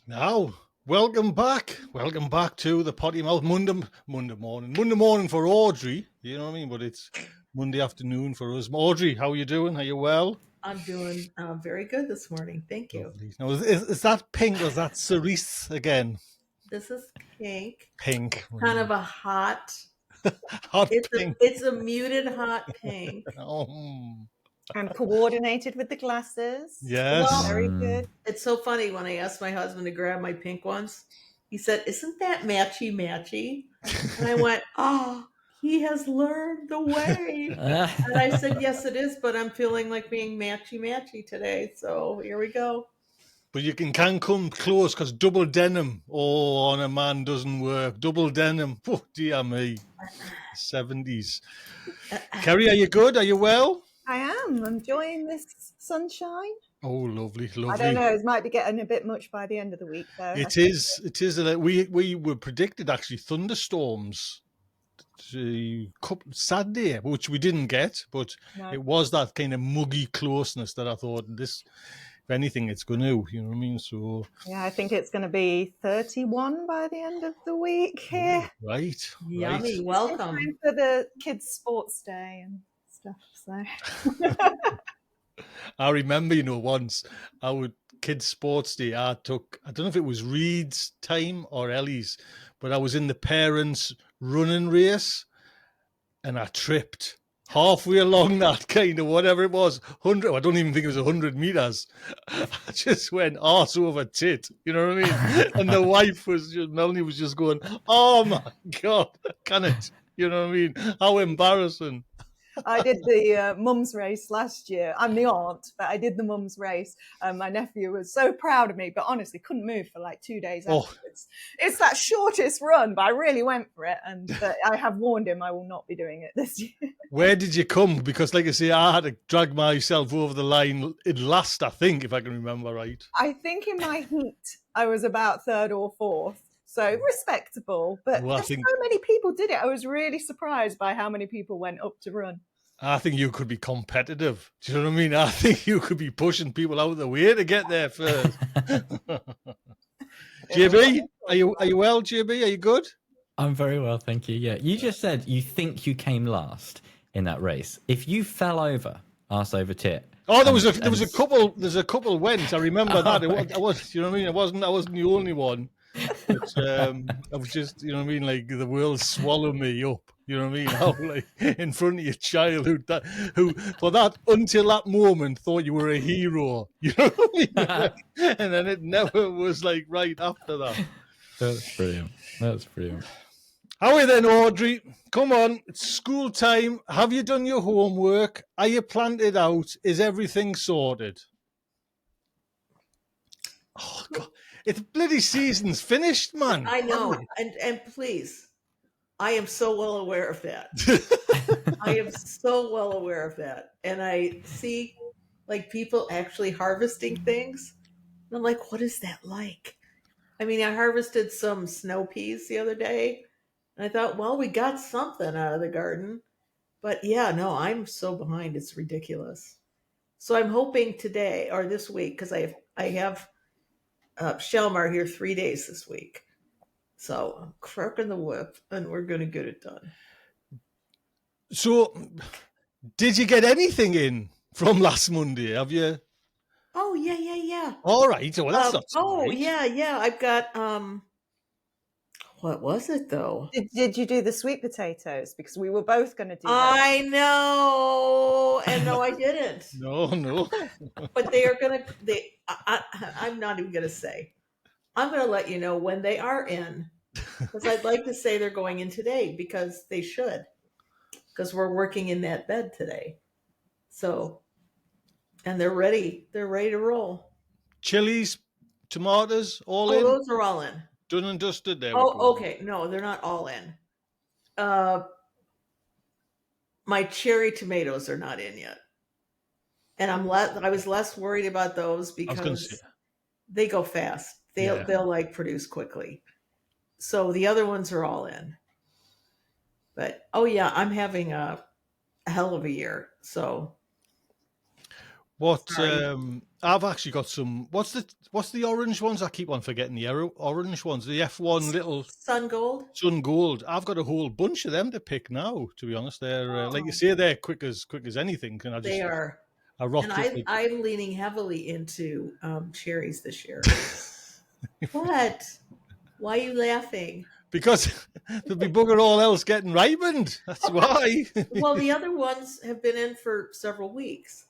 Now, welcome back. Welcome back to the Potty Mouth Monday morning for Audrey. You know what I mean? But it's Monday afternoon for us. Audrey, how are you doing? Are you well? I'm doing very good this morning. Thank you. Lovely. Now, is that pink or is that cerise again? This is pink. Pink. Kind of a hot. Hot It's a pink. it's a muted hot pink. Oh, And coordinated with the glasses. yes. Well, Very good. it's so funny when I asked my husband to grab my pink ones. He said, "Isn't that matchy matchy?" And I went, "Oh, he has learned the way." And I said, "Yes, it is, but I'm feeling like being matchy matchy today. So here we go." But you can come close because double denim on a man doesn't work. Double denim. Oh, dear me. 70s. Kerry, are you good? Are you well? I am enjoying this sunshine. Oh, lovely, I lovely. don't know. It might be getting a bit much by the end of the week, though. It is. It is. We were predicted actually thunderstorms Saturday, which we didn't get, but No. it was that kind of muggy closeness that I thought this, if anything, it's going to. You know what I mean? So Yeah, I think it's going to be 31 by the end of the week here. right, Yummy. right. Welcome. Time for the kids' sports day and stuff. So I remember, once our kids' sports day, I don't know if it was Reed's time or Ellie's, but I was in the parents' running race and I tripped halfway along that kind of whatever it was, 100, I don't even think it was 100 meters. I just went arse over tit, you know what I mean? And the wife Melanie was just going, oh my God, can it? You know what I mean? How embarrassing. I did the mum's race last year. I'm the aunt, but I did the mum's race. My nephew was so proud of me, but honestly couldn't move for like 2 days afterwards. It's that shortest run, but I really went for it. But I have warned him I will not be doing it this year. Where did you come? Because like I say, I had to drag myself over the line in last, I think, if I can remember right. I think in my heat, I was about third or fourth. So respectable, but so many people did it. I was really surprised by how many people went up to run. I think you could be competitive. Do you know what I mean? I think you could be pushing people out of the way to get there first. JB, are you well, JB? Are you good? I'm very well, thank you. Yeah, you just said you think you came last in that race. If you fell over, arse over tit. Oh, there was a couple. There's a couple went. I remember that. I was, you know what I mean. I wasn't the only one. But, I was just, you know what I mean. Like the world swallowed me up. You know what I mean? How, like in front of your child who for that until that moment thought you were a hero. You know what I mean? And then it never was like right after that. That's brilliant. That's brilliant. How are you then, Audrey? Come on, it's school time. Have you done your homework? Are you planted out? Is everything sorted? Oh, God. It's bloody season's finished, man. I know. And please, I am so well aware of that. I am so well aware of that. And I see like people actually harvesting things. And I'm like, what is that like? I mean, I harvested some snow peas the other day. And I thought, well, we got something out of the garden. But yeah, no, I'm so behind. It's ridiculous. So I'm hoping today or this week, because I have Shelmar here 3 days this week. So I'm cracking the whip and we're going to get it done. So, did you get anything in from last Monday? Have you? Oh, yeah. All right. Well, that's not so Oh, great. yeah. I've got, what was it though? Did you do the sweet potatoes? Because we were both going to do that. I know. And no, I didn't. No. But they are going to, I'm not even going to say. I'm going to let you know when they are in. Because I'd like to say they're going in today because they should. Because we're working in that bed today. So, and they're ready. They're ready to roll. Chilies, tomatoes, all in? Those are all in. Done and dusted there. Oh, okay. No, they're not all in. My cherry tomatoes are not in yet. And I was less worried about those because they go fast. They'll like produce quickly. So the other ones are all in. But oh yeah, I'm having a hell of a year. So what I've actually got some. What's the orange ones? I keep on forgetting the orange ones. The F1 little Sun Gold. Sun Gold. I've got a whole bunch of them to pick now. To be honest, they're like you Oh. say, they're quick as anything. And They are. I And rocked up. I'm leaning heavily into cherries this year. What? Why are you laughing? Because there'll be bugger all else getting ripened. That's why. Well, the other ones have been in for several weeks.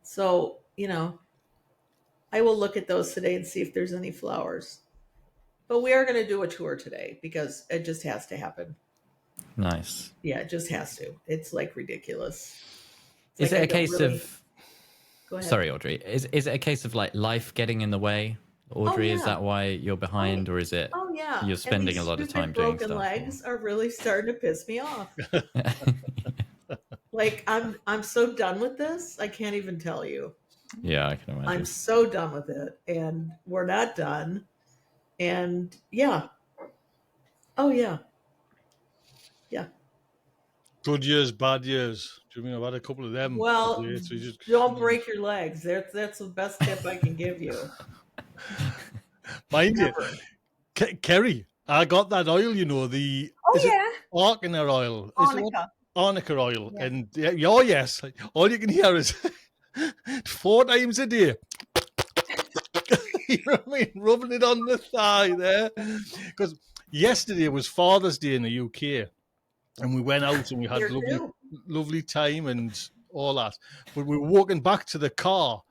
So, I will look at those today and see if there's any flowers. But we are going to do a tour today because it just has to happen. Nice. Yeah, it just has to. It's like ridiculous. Is it a case of... Go ahead. Sorry, Audrey. Is it a case of like life getting in the way? Audrey, is that why you're behind, or is it you're spending a lot of time doing stuff? Broken legs are really starting to piss me off. Like I'm so done with this. I can't even tell you. Yeah, I can imagine. I'm so done with it, and we're not done. And yeah. Oh yeah. Yeah. Good years, bad years. Do you mean I've had a couple of them? Well, So just... don't break your legs. That's the best tip I can give you. Mind you, Kerry, I got that oil, the Arnica oil. Arnica oil. Yeah. And yes, all you can hear is 4 times a day. You know what I mean? Rubbing it on the thigh there. Because yesterday was Father's Day in the UK. And we went out and we had lovely time and all that. But we were walking back to the car.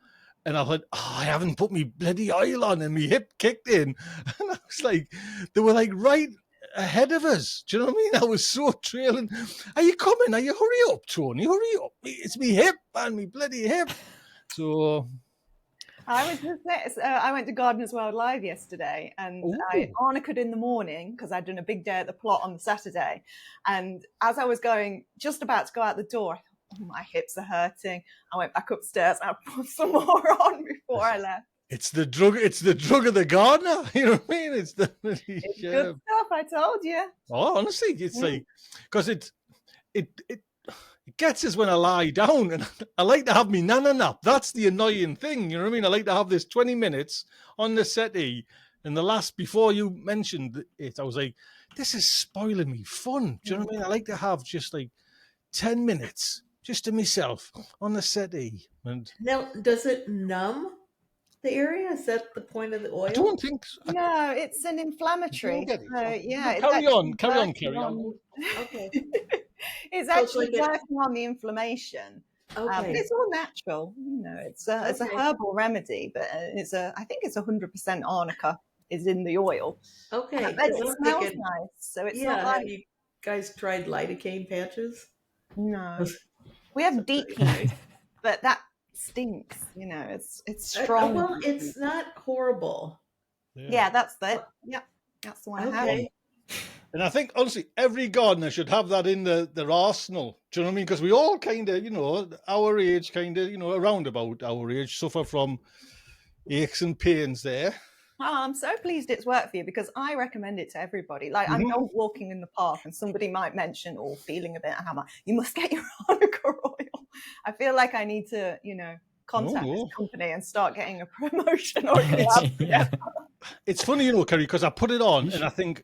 And I thought, I haven't put my bloody oil on, and my hip kicked in. And I was like, they were like right ahead of us. Do you know what I mean? I was so trailing. Are you coming? Are you? Hurry up, Tony. Hurry up. It's me hip, man, me bloody hip. So I went to Gardeners World Live yesterday, and I arnica'd in the morning because I'd done a big day at the plot on Saturday. And as I was just about to go out the door, I thought, my hips are hurting. I went back upstairs and I put some more on before I left. It's the drug. It's the drug of the gardener. You know what I mean? It's good stuff. I told you. Oh, honestly, it's like because it gets us when I lie down, and I like to have me nana nap. That's the annoying thing. You know what I mean? I like to have this 20 minutes on the settee, and before you mentioned it, I was like, this is spoiling me fun. Do you know what I mean? I like to have just like 10 minutes. Just to myself on the settee. And now, does it numb the area? Is that the point of the oil? I don't think so. No, it's an inflammatory. Yeah. Carry on, Kerry. Okay. It's actually working on the inflammation. Okay. But it's all natural. It's a herbal remedy, but I think it's 100% arnica is in the oil. Okay. But it smells nice, so it's not like... Have you guys tried lidocaine patches? No. We have deep heat, but that stinks. It's strong. Well, it's not horrible. Yeah, that's it. Yeah, that's the one I have. And I think, honestly, every gardener should have that in their arsenal. Do you know what I mean? Because we all kind of, our age, around about our age, suffer from aches and pains there. Oh, I'm so pleased it's worked for you because I recommend it to everybody. Like I'm not walking in the park and somebody might mention feeling a bit hammer. You must get your arnica oil. I feel like I need to, contact this company and start getting a promotion. It's funny, Kerry, because I put it on and I think,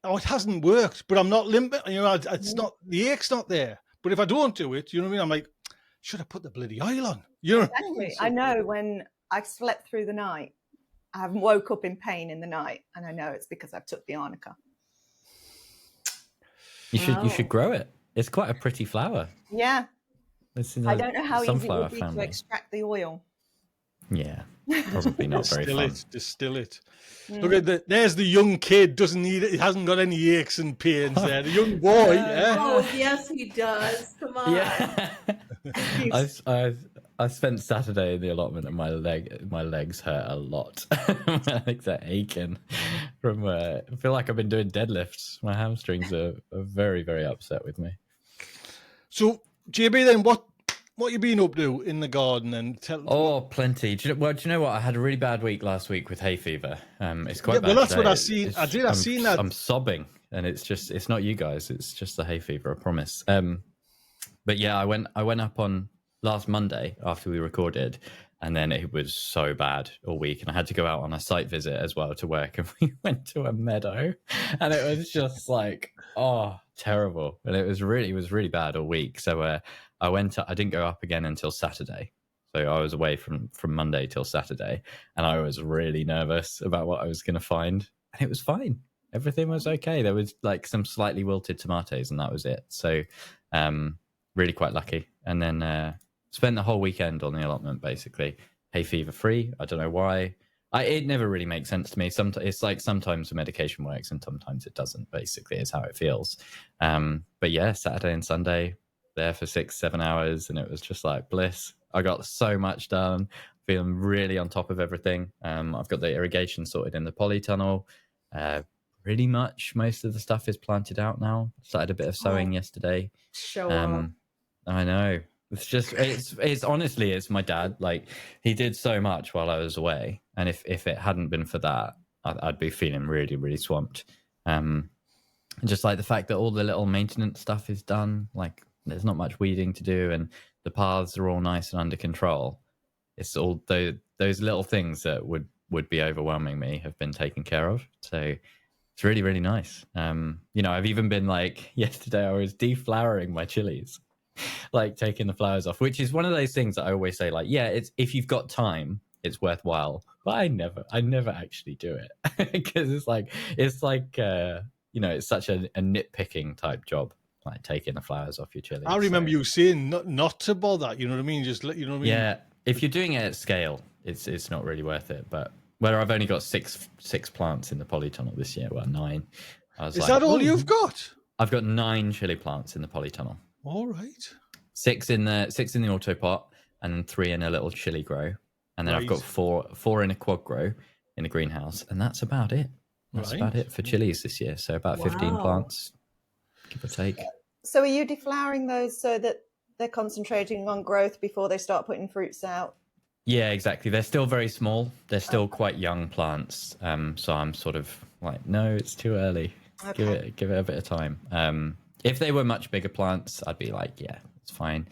it hasn't worked, but I'm not limping. It's not, the ache's not there. But if I don't do it, you know what I mean? I'm like, should I put the bloody oil on? Exactly. I know when I slept through the night, I woke up in pain in the night, and I know it's because I've took the arnica. You should grow it. It's quite a pretty flower. Yeah. I don't know how easy it would be to extract the oil. Yeah, probably not very fun. Distill it. Look at there's the young kid, doesn't need it. He hasn't got any aches and pains there. The young boy, Oh, yes, he does. Come on. Yeah. I spent Saturday in the allotment and my legs hurt a lot. My legs are aching from I feel like I've been doing deadlifts. My hamstrings are very, very upset with me. So JB, then what you been up to in the garden and tell? Oh, plenty. Do you know what? I had a really bad week last week with hay fever. It's quite bad. Well, that's today. what I seen. I've seen that. I'm sobbing, and it's not you guys. It's just the hay fever. I promise. But yeah, I went up on last Monday after we recorded, And then it was so bad all week, and I had to go out on a site visit as well to work. And we went to a meadow, and it was just like, oh, terrible. And it was really bad all week. So I didn't go up again until Saturday. So I was away from Monday till Saturday, and I was really nervous about what I was going to find. And it was fine. Everything was okay. There was like some slightly wilted tomatoes, and that was it. So really quite lucky. And then spent the whole weekend on the allotment, basically. Hay fever free. I don't know why. It never really makes sense to me. It's like sometimes the medication works and sometimes it doesn't, basically, is how it feels. But yeah, Saturday and Sunday, there for 6-7 hours, and it was just like bliss. I got so much done, feeling really on top of everything. I've got the irrigation sorted in the polytunnel. Pretty much most of the stuff is planted out now. Started a bit of sowing yesterday. Show up. I know. It's honestly, it's my dad. Like, he did so much while I was away, and if it hadn't been for that, I'd be feeling really swamped. And just like the fact that all the little maintenance stuff is done, like there's not much weeding to do, and the paths are all nice and under control. It's all those little things that would be overwhelming me have been taken care of. So it's really nice. I've even been like, yesterday I was deflowering my chilies. Like taking the flowers off, which is one of those things that I always say, like, yeah, it's if you've got time, it's worthwhile. But I never actually do it because it's like it's such a nitpicking type job, like taking the flowers off your chili. I remember you saying not to bother. You know what I mean? Just you know what I mean? Yeah, if you're doing it at scale, it's not really worth it. But where I've only got six plants in the polytunnel this year, well, 9. Is that all you've got? I've got 9 chili plants in the polytunnel. All right. 6 in the auto pot, and then 3 in a little chili grow, and then I've got 4 in a quad grow in the greenhouse, and that's about it. That's about it for chilies this year. So about 15 plants, give or take. So are you deflowering those so that they're concentrating on growth before they start putting fruits out? Yeah, exactly. They're still very small. They're still quite young plants. So I'm sort of like, no, it's too early. Okay. Give it a bit of time. If they were much bigger plants, I'd be like, yeah, it's fine.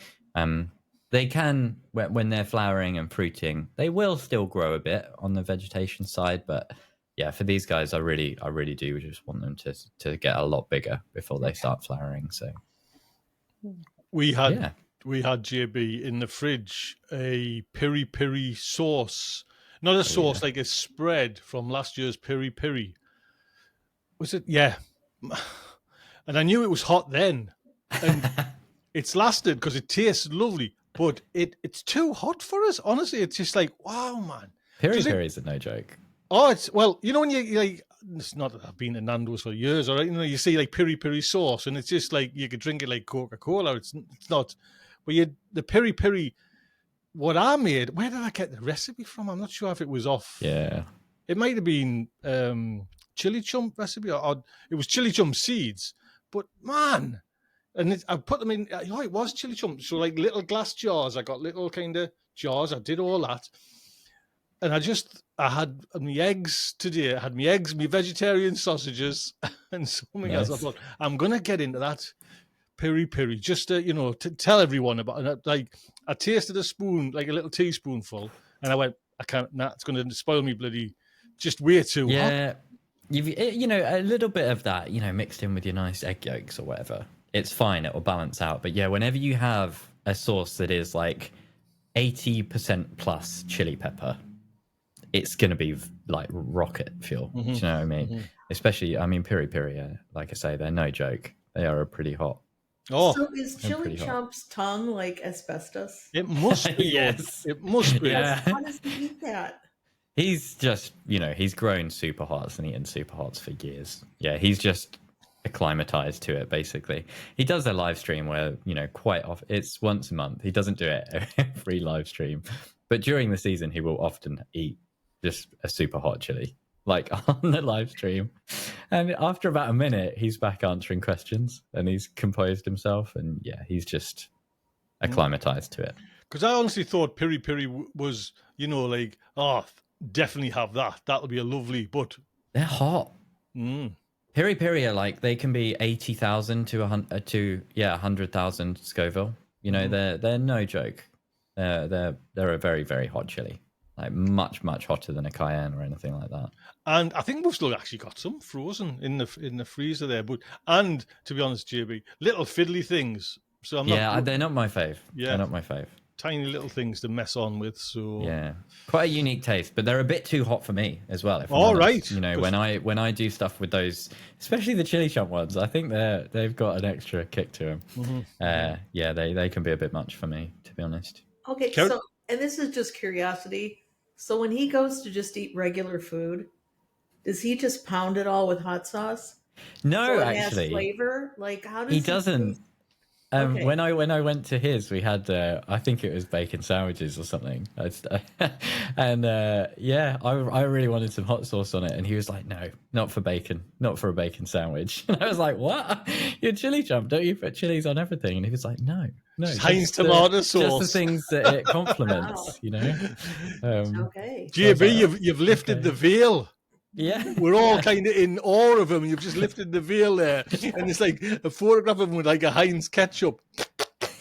They can, when they're flowering and fruiting, they will still grow a bit on the vegetation side. But yeah, for these guys, I really do just want them to get a lot bigger before they start flowering. So we had JB in the fridge a piri sauce, not a sauce, like a spread from last year's piri. Was it? Yeah. And I knew it was hot then, and it's lasted because it tastes lovely, but it's too hot for us. Honestly, it's just like, wow, man. Piri is no joke. Oh, it's, well, you know, when you like, it's not that I've been to Nando's for years, all right? You know, you see like piri sauce, and it's just like you could drink it like Coca-Cola. It's not, but the piri, what I made, where did I get the recipe from? I'm not sure if it was off. Yeah. It might have been chili chump recipe, or it was chili chump seeds. But man, and I put them in. Oh, it was chili chump. So like little glass jars. I got little kind of jars. I did all that, and I had my eggs today. I had my eggs, my vegetarian sausages, and something else. I thought I'm gonna get into that piri just to to tell everyone about it. Like I tasted a spoon, like a little teaspoonful, and I went, I can't. Nah, it's gonna spoil me bloody. Just way too hot. You've a little bit of that, mixed in with your nice egg yolks or whatever. It's fine. It will balance out. But yeah, whenever you have a sauce that is like 80% plus chili pepper, it's going to be like rocket fuel. Mm-hmm. Do you know what I mean? Mm-hmm. Especially, I mean, piri, like I say, they're no joke. They are pretty hot. Oh, so is chili chump's tongue like asbestos? It must be. Yes. It must be. Yeah. How does he eat that? He's just, he's grown super hots and eaten super hots for years. Yeah, he's just acclimatized to it, basically. He does a live stream where, quite often, it's once a month. He doesn't do it every live stream. But during the season, he will often eat just a super hot chili, like on the live stream. And after about a minute, he's back answering questions and he's composed himself. And yeah, he's just acclimatized to it. Because I honestly thought piri was, like, definitely have that. That'll be a lovely, but they're hot. Piri are like, they can be 80,000 to 100,000 Scoville. They're no joke. They're a very, very hot chili. Like much, much hotter than a cayenne or anything like that. And I think we've still actually got some frozen in the freezer there. But and to be honest, JB, little fiddly things. So I'm not. They're not my fave. Yeah. They're not my fave. Tiny little things to mess on with. So yeah, quite a unique taste, but they're a bit too hot for me as well. If I'm all honest. right, you know, when I do stuff with those, especially the chili chunk ones, I think they've got an extra kick to them. Mm-hmm. Yeah, they can be a bit much for me, to be honest. Okay, so and this is just curiosity. So when he goes to just eat regular food, does he just pound it all with hot sauce? No, so it actually, has flavor. Like how does he doesn't? Okay. When I went to his, we had I think it was bacon sandwiches or something, and I really wanted some hot sauce on it, and he was like, "No, not for bacon, not for a bacon sandwich." And I was like, "What? You're chili chump? Don't you put chilies on everything?" And he was like, "No, Heinz tomato sauce, just the things that it complements, you know." Okay, JB, like, you've lifted the veil. Yeah, we're all kind of in awe of him. You've just lifted the veil there, and it's like a photograph of him with like a Heinz ketchup.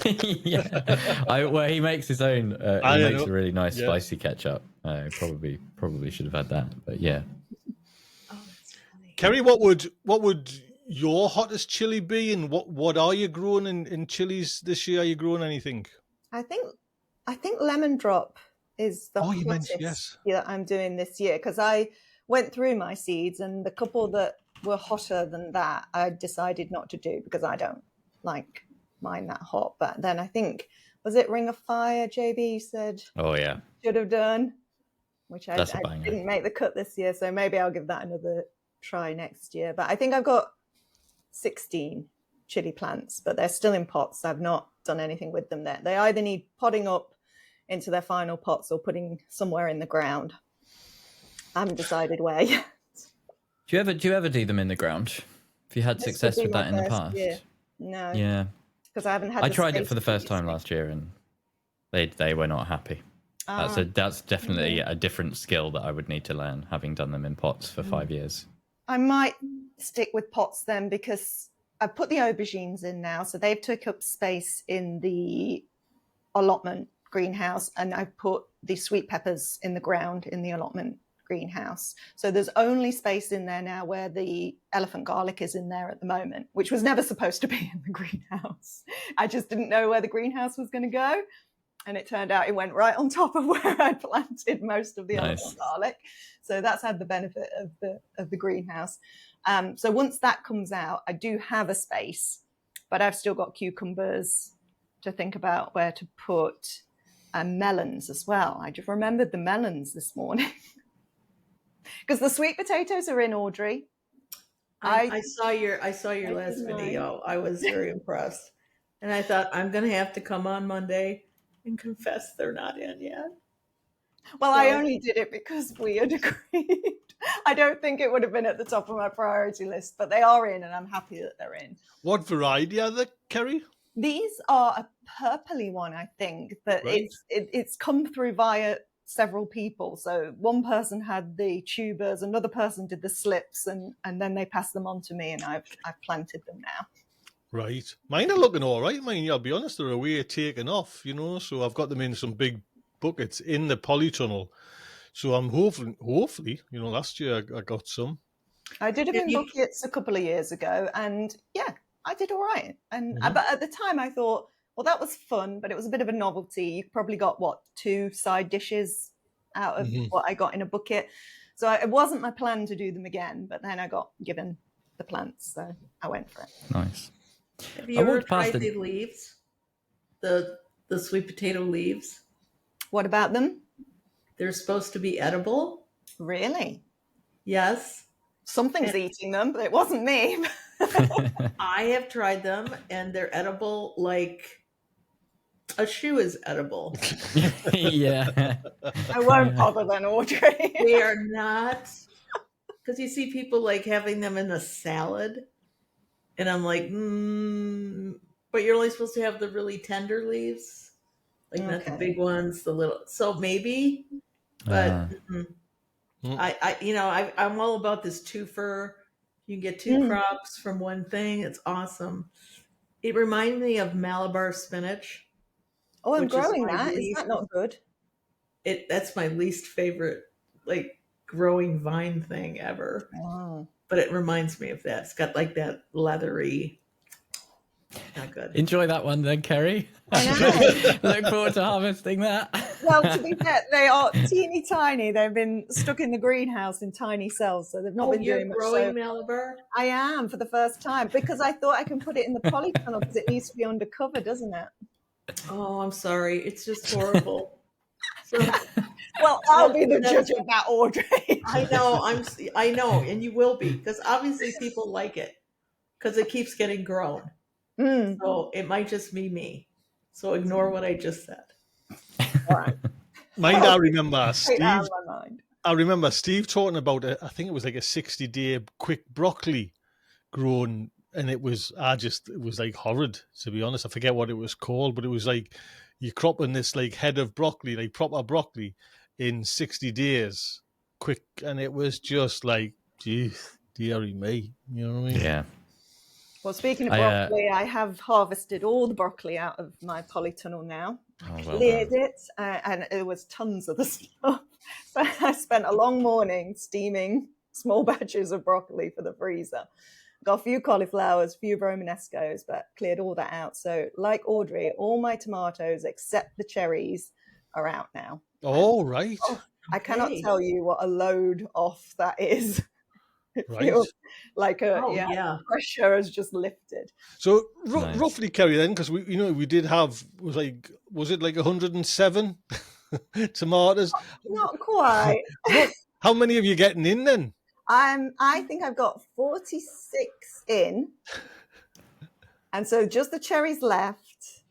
Well, he makes his own. He makes a really nice spicy ketchup. Probably should have had that, but yeah. Oh, that's funny. Kerry, what would your hottest chili be, and what are you growing in chilies this year? Are you growing anything? I think lemon drop is the hottest that I'm doing this year, because I went through my seeds, and the couple that were hotter than that I decided not to do because I don't like mine that hot. But then I think, was it Ring of Fire, JB, said should have done, which I didn't make the cut this year, so maybe I'll give that another try next year. But I think I've got 16 chili plants, but they're still in pots. I've not done anything with them there. They either need potting up into their final pots or putting somewhere in the ground. I haven't decided where yet. Do you ever do them in the ground? Have you had success with that in the past? Year. No. Yeah. Because I haven't had. I tried it for the first time last year, and they were not happy. That's definitely a different skill that I would need to learn, having done them in pots for 5 years. I might stick with pots then, because I've put the aubergines in now, so they've took up space in the allotment greenhouse, and I've put the sweet peppers in the ground in the allotment greenhouse. So there's only space in there now where the elephant garlic is in there at the moment, which was never supposed to be in the greenhouse. I just didn't know where the greenhouse was going to go, and it turned out it went right on top of where I planted most of the elephant garlic. So that's had the benefit of the greenhouse. So once that comes out, I do have a space, but I've still got cucumbers to think about where to put, and melons as well. I just remembered the melons this morning. Because the sweet potatoes are in, Audrey. I saw your last video. I was very impressed, and I thought I'm going to have to come on Monday and confess they're not in yet. Well, I only did it because we had agreed. I don't think it would have been at the top of my priority list, but they are in, and I'm happy that they're in. What variety are they, Kerry? These are a purpley one, I think, but it's come through via several people. So one person had the tubers, another person did the slips, and then they passed them on to me, and I've planted them now. Right. Mine are looking all right. Mine, I'll be honest, they're away taken off, so I've got them in some big buckets in the polytunnel. So I'm hopefully, last year I got some. I did them in buckets a couple of years ago, and yeah, I did all right. And but at the time I thought, well, that was fun, but it was a bit of a novelty. You probably got 2 side dishes out of what I got in a bucket. So it wasn't my plan to do them again, but then I got given the plants, so I went for it. Nice. Have you ever tried the leaves? The sweet potato leaves? What about them? They're supposed to be edible. Really? Yes. Something's eating them, but it wasn't me. I have tried them, and they're edible like a shoe is edible. Yeah. I won't bother then, Audrey. They are not, because you see people like having them in a salad, and I'm like, but you're only supposed to have the really tender leaves, like not the big ones, the little. So maybe, but I'm all about this twofer. You can get 2 crops from one thing. It's awesome. It reminded me of Malabar spinach. Oh, I'm which is growing my that. Is least. that not good? That's my least favorite, like growing vine thing ever. Wow. But it reminds me of that. It's got like that leathery. Not good. Enjoy that one then, Kerry. I know. Look forward to harvesting that. Well, to be fair, they are teeny tiny. They've been stuck in the greenhouse in tiny cells, so they've not been you're doing much. growing So Malabar? I am for the first time because I thought I can put it in the polytunnel because it needs to be undercover, doesn't it? Oh, I'm sorry. It's just horrible. So, well, I'll be the judge of that, Audrey. I know, and you will be, because obviously people like it because it keeps getting grown. Mm. So it might just be me. So ignore what I just said. All right. I remember Steve. I remember Steve talking about it. I think it was like a 60-day quick broccoli grown, and it was like horrid, to be honest. I forget what it was called, but it was like you're cropping this like head of broccoli, like proper broccoli, in 60 days quick, and it was just like, geez, dearie me, you know what I mean? Yeah. Well, speaking of broccoli, I have harvested all the broccoli out of my polytunnel now. I cleared it, and it was tons of the stuff. So I spent a long morning steaming small batches of broccoli for the freezer. Got a few cauliflowers, a few Romanescos, but cleared all that out. So like Audrey, all my tomatoes except the cherries are out now. Oh, right. I cannot tell you what a load off that is. It feels like pressure has just lifted. So roughly, Kerry, then, because we did have was it like 107 tomatoes? Not quite. How many are you getting in then? I think I've got 46 in, and so just the cherries left.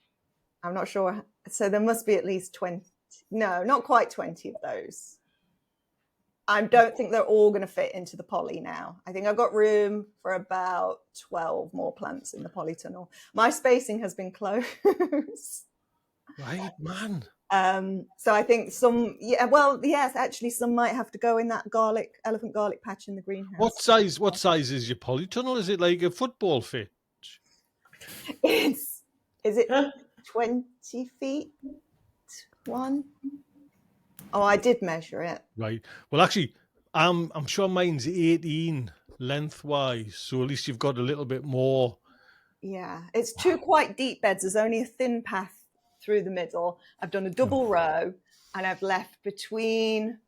I'm not sure. So there must be at least 20. No, not quite 20 of those. I don't think they're all going to fit into the poly now. I think I've got room for about 12 more plants in the polytunnel. My spacing has been close. Right, man. So I think some might have to go in that elephant garlic patch in the greenhouse. What size is your polytunnel? Is it like a football pitch? Is it 20 feet? One? Oh, I did measure it. Right. Well, actually, I'm sure mine's 18 lengthwise, so at least you've got a little bit more. Yeah, it's two quite deep beds. There's only a thin path through the middle. I've done a double row, and I've left between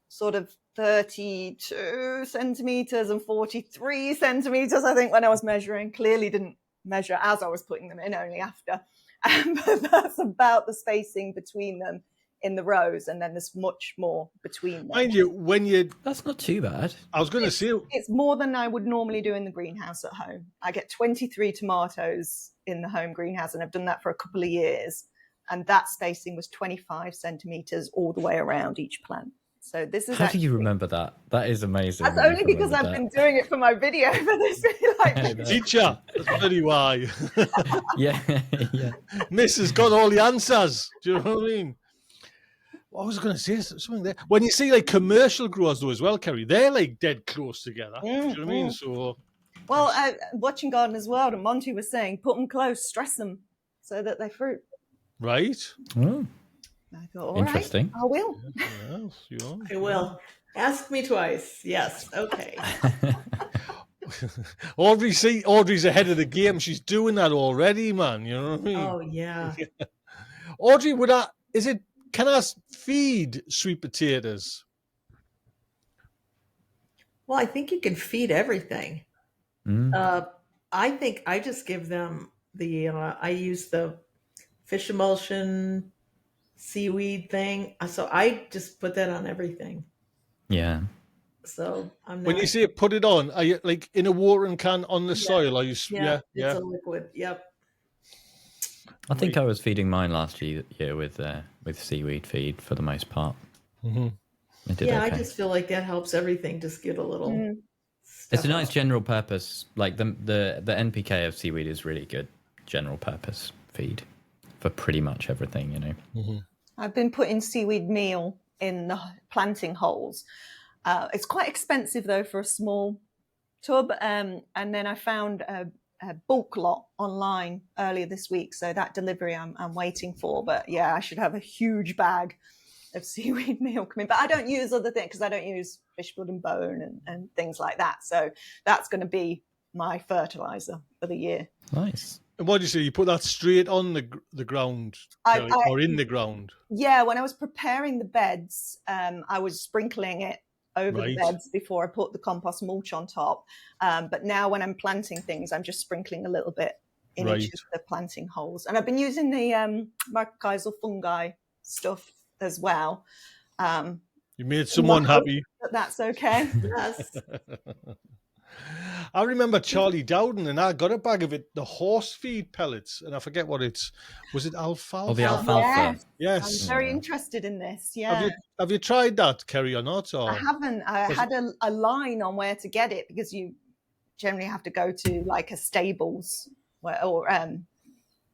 sort of 32 centimeters and 43 centimeters, I think, when I was measuring. Clearly didn't measure as I was putting them in, only after. But that's about the spacing between them in the rows, and then there's much more between them. Mind you, that's not too bad. I was going to say it's more than I would normally do in the greenhouse at home. I get 23 tomatoes in the home greenhouse, and I've done that for a couple of years. And that spacing was 25 centimeters all the way around each plant. So this is. How do you remember that? That is amazing. That's only because I've been doing it for my video for this. Teacher, that's very why. yeah. Miss has got all the answers. Do you know what I mean? I was going to say something there. When you see like commercial growers though as well, Kerry, they're like dead close together. Do you know what I mean? So, well, watching Gardener's World, and Monty was saying, put them close, stress them, so that they fruit. Right. Oh. I thought, interesting. Right, I will. Yes, I will. Ask me twice. Yes. Okay. Audrey's ahead of the game. She's doing that already, man. You know what I mean? Oh yeah. Audrey, can I feed sweet potatoes? Well, I think you can feed everything. I think I just give them I use the fish emulsion seaweed thing. So I just put that on everything. Yeah. So I'm not. When you say put it on, are you like in a watering can on the soil? Are you? Yeah. It's a liquid. Yep. I think I was feeding mine last year with seaweed feed for the most part. Mm-hmm. I just feel like that helps everything just get a little. It's a nice general purpose. Like the NPK of seaweed is really good general purpose feed for pretty much everything, you know. Mm-hmm. I've been putting seaweed meal in the planting holes. It's quite expensive though for a small tub, and then I found bulk lot online earlier this week, so that delivery I'm waiting for. But yeah, I should have a huge bag of seaweed meal coming. But I don't use other things because I don't use fish blood and bone and things like that. So that's going to be my fertilizer for the year. Nice. And what do you say? You put that straight on the ground, Kelly, or in the ground? Yeah, when I was preparing the beds, I was sprinkling it over the beds before I put the compost mulch on top. But now when I'm planting things, I'm just sprinkling a little bit in each of the planting holes. And I've been using the mycorrhizal fungi stuff as well. You made someone happy. That's okay. Yes. I remember Charlie Dowden, and I got a bag of it, the horse feed pellets, and I forget what was it alfalfa? Oh, the alfalfa. Yes. I'm very interested in this. Yeah. Have you tried that, Kerry, or not? Or? I haven't. I had a line on where to get it because you generally have to go to like a stables or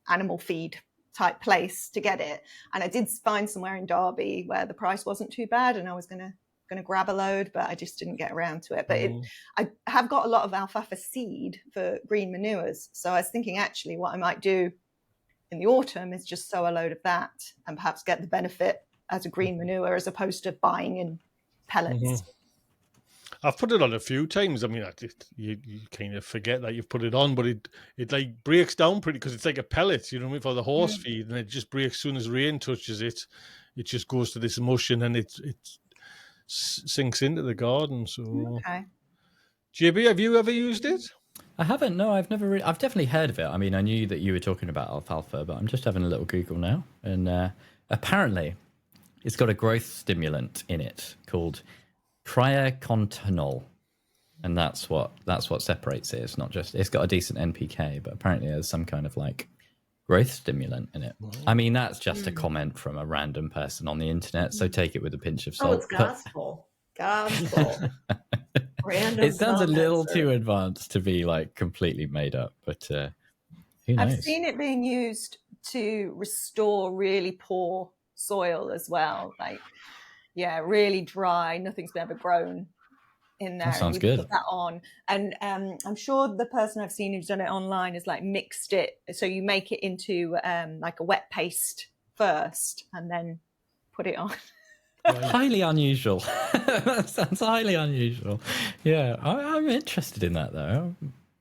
animal feed type place to get it. And I did find somewhere in Derby where the price wasn't too bad, and I was going to grab a load, but I just didn't get around to it. But I have got a lot of alfalfa seed for green manures. So I was thinking actually what I might do in the autumn is just sow a load of that and perhaps get the benefit as a green manure as opposed to buying in pellets. I've put it on a few times. I mean, you kind of forget that you've put it on, but it like breaks down pretty because it's like a pellet, you know, for the horse feed, and it just breaks as soon as rain touches it. It just goes to this emulsion and it sinks into the garden. So, JB, have you ever used it? I haven't. No, I've never. I've definitely heard of it. I mean, I knew that you were talking about alfalfa, but I'm just having a little Google now, and apparently, it's got a growth stimulant in it called triacontanol, and that's what separates it. It's not just. It's got a decent NPK, but apparently there's some kind of like growth stimulant in it. I mean, that's just a comment from a random person on the internet, so take it with a pinch of salt. Oh, it's gospel. Gospel. Random it sounds a little comments too advanced to be like completely made up, but who knows? I've seen it being used to restore really poor soil as well. Like, yeah, really dry, nothing's been ever grown in there. That sounds good. Put that on, and I'm sure the person I've seen who's done it online has like mixed it, so you make it into like a wet paste first, and then put it on. Highly unusual. That sounds highly unusual. Yeah, I'm interested in that though.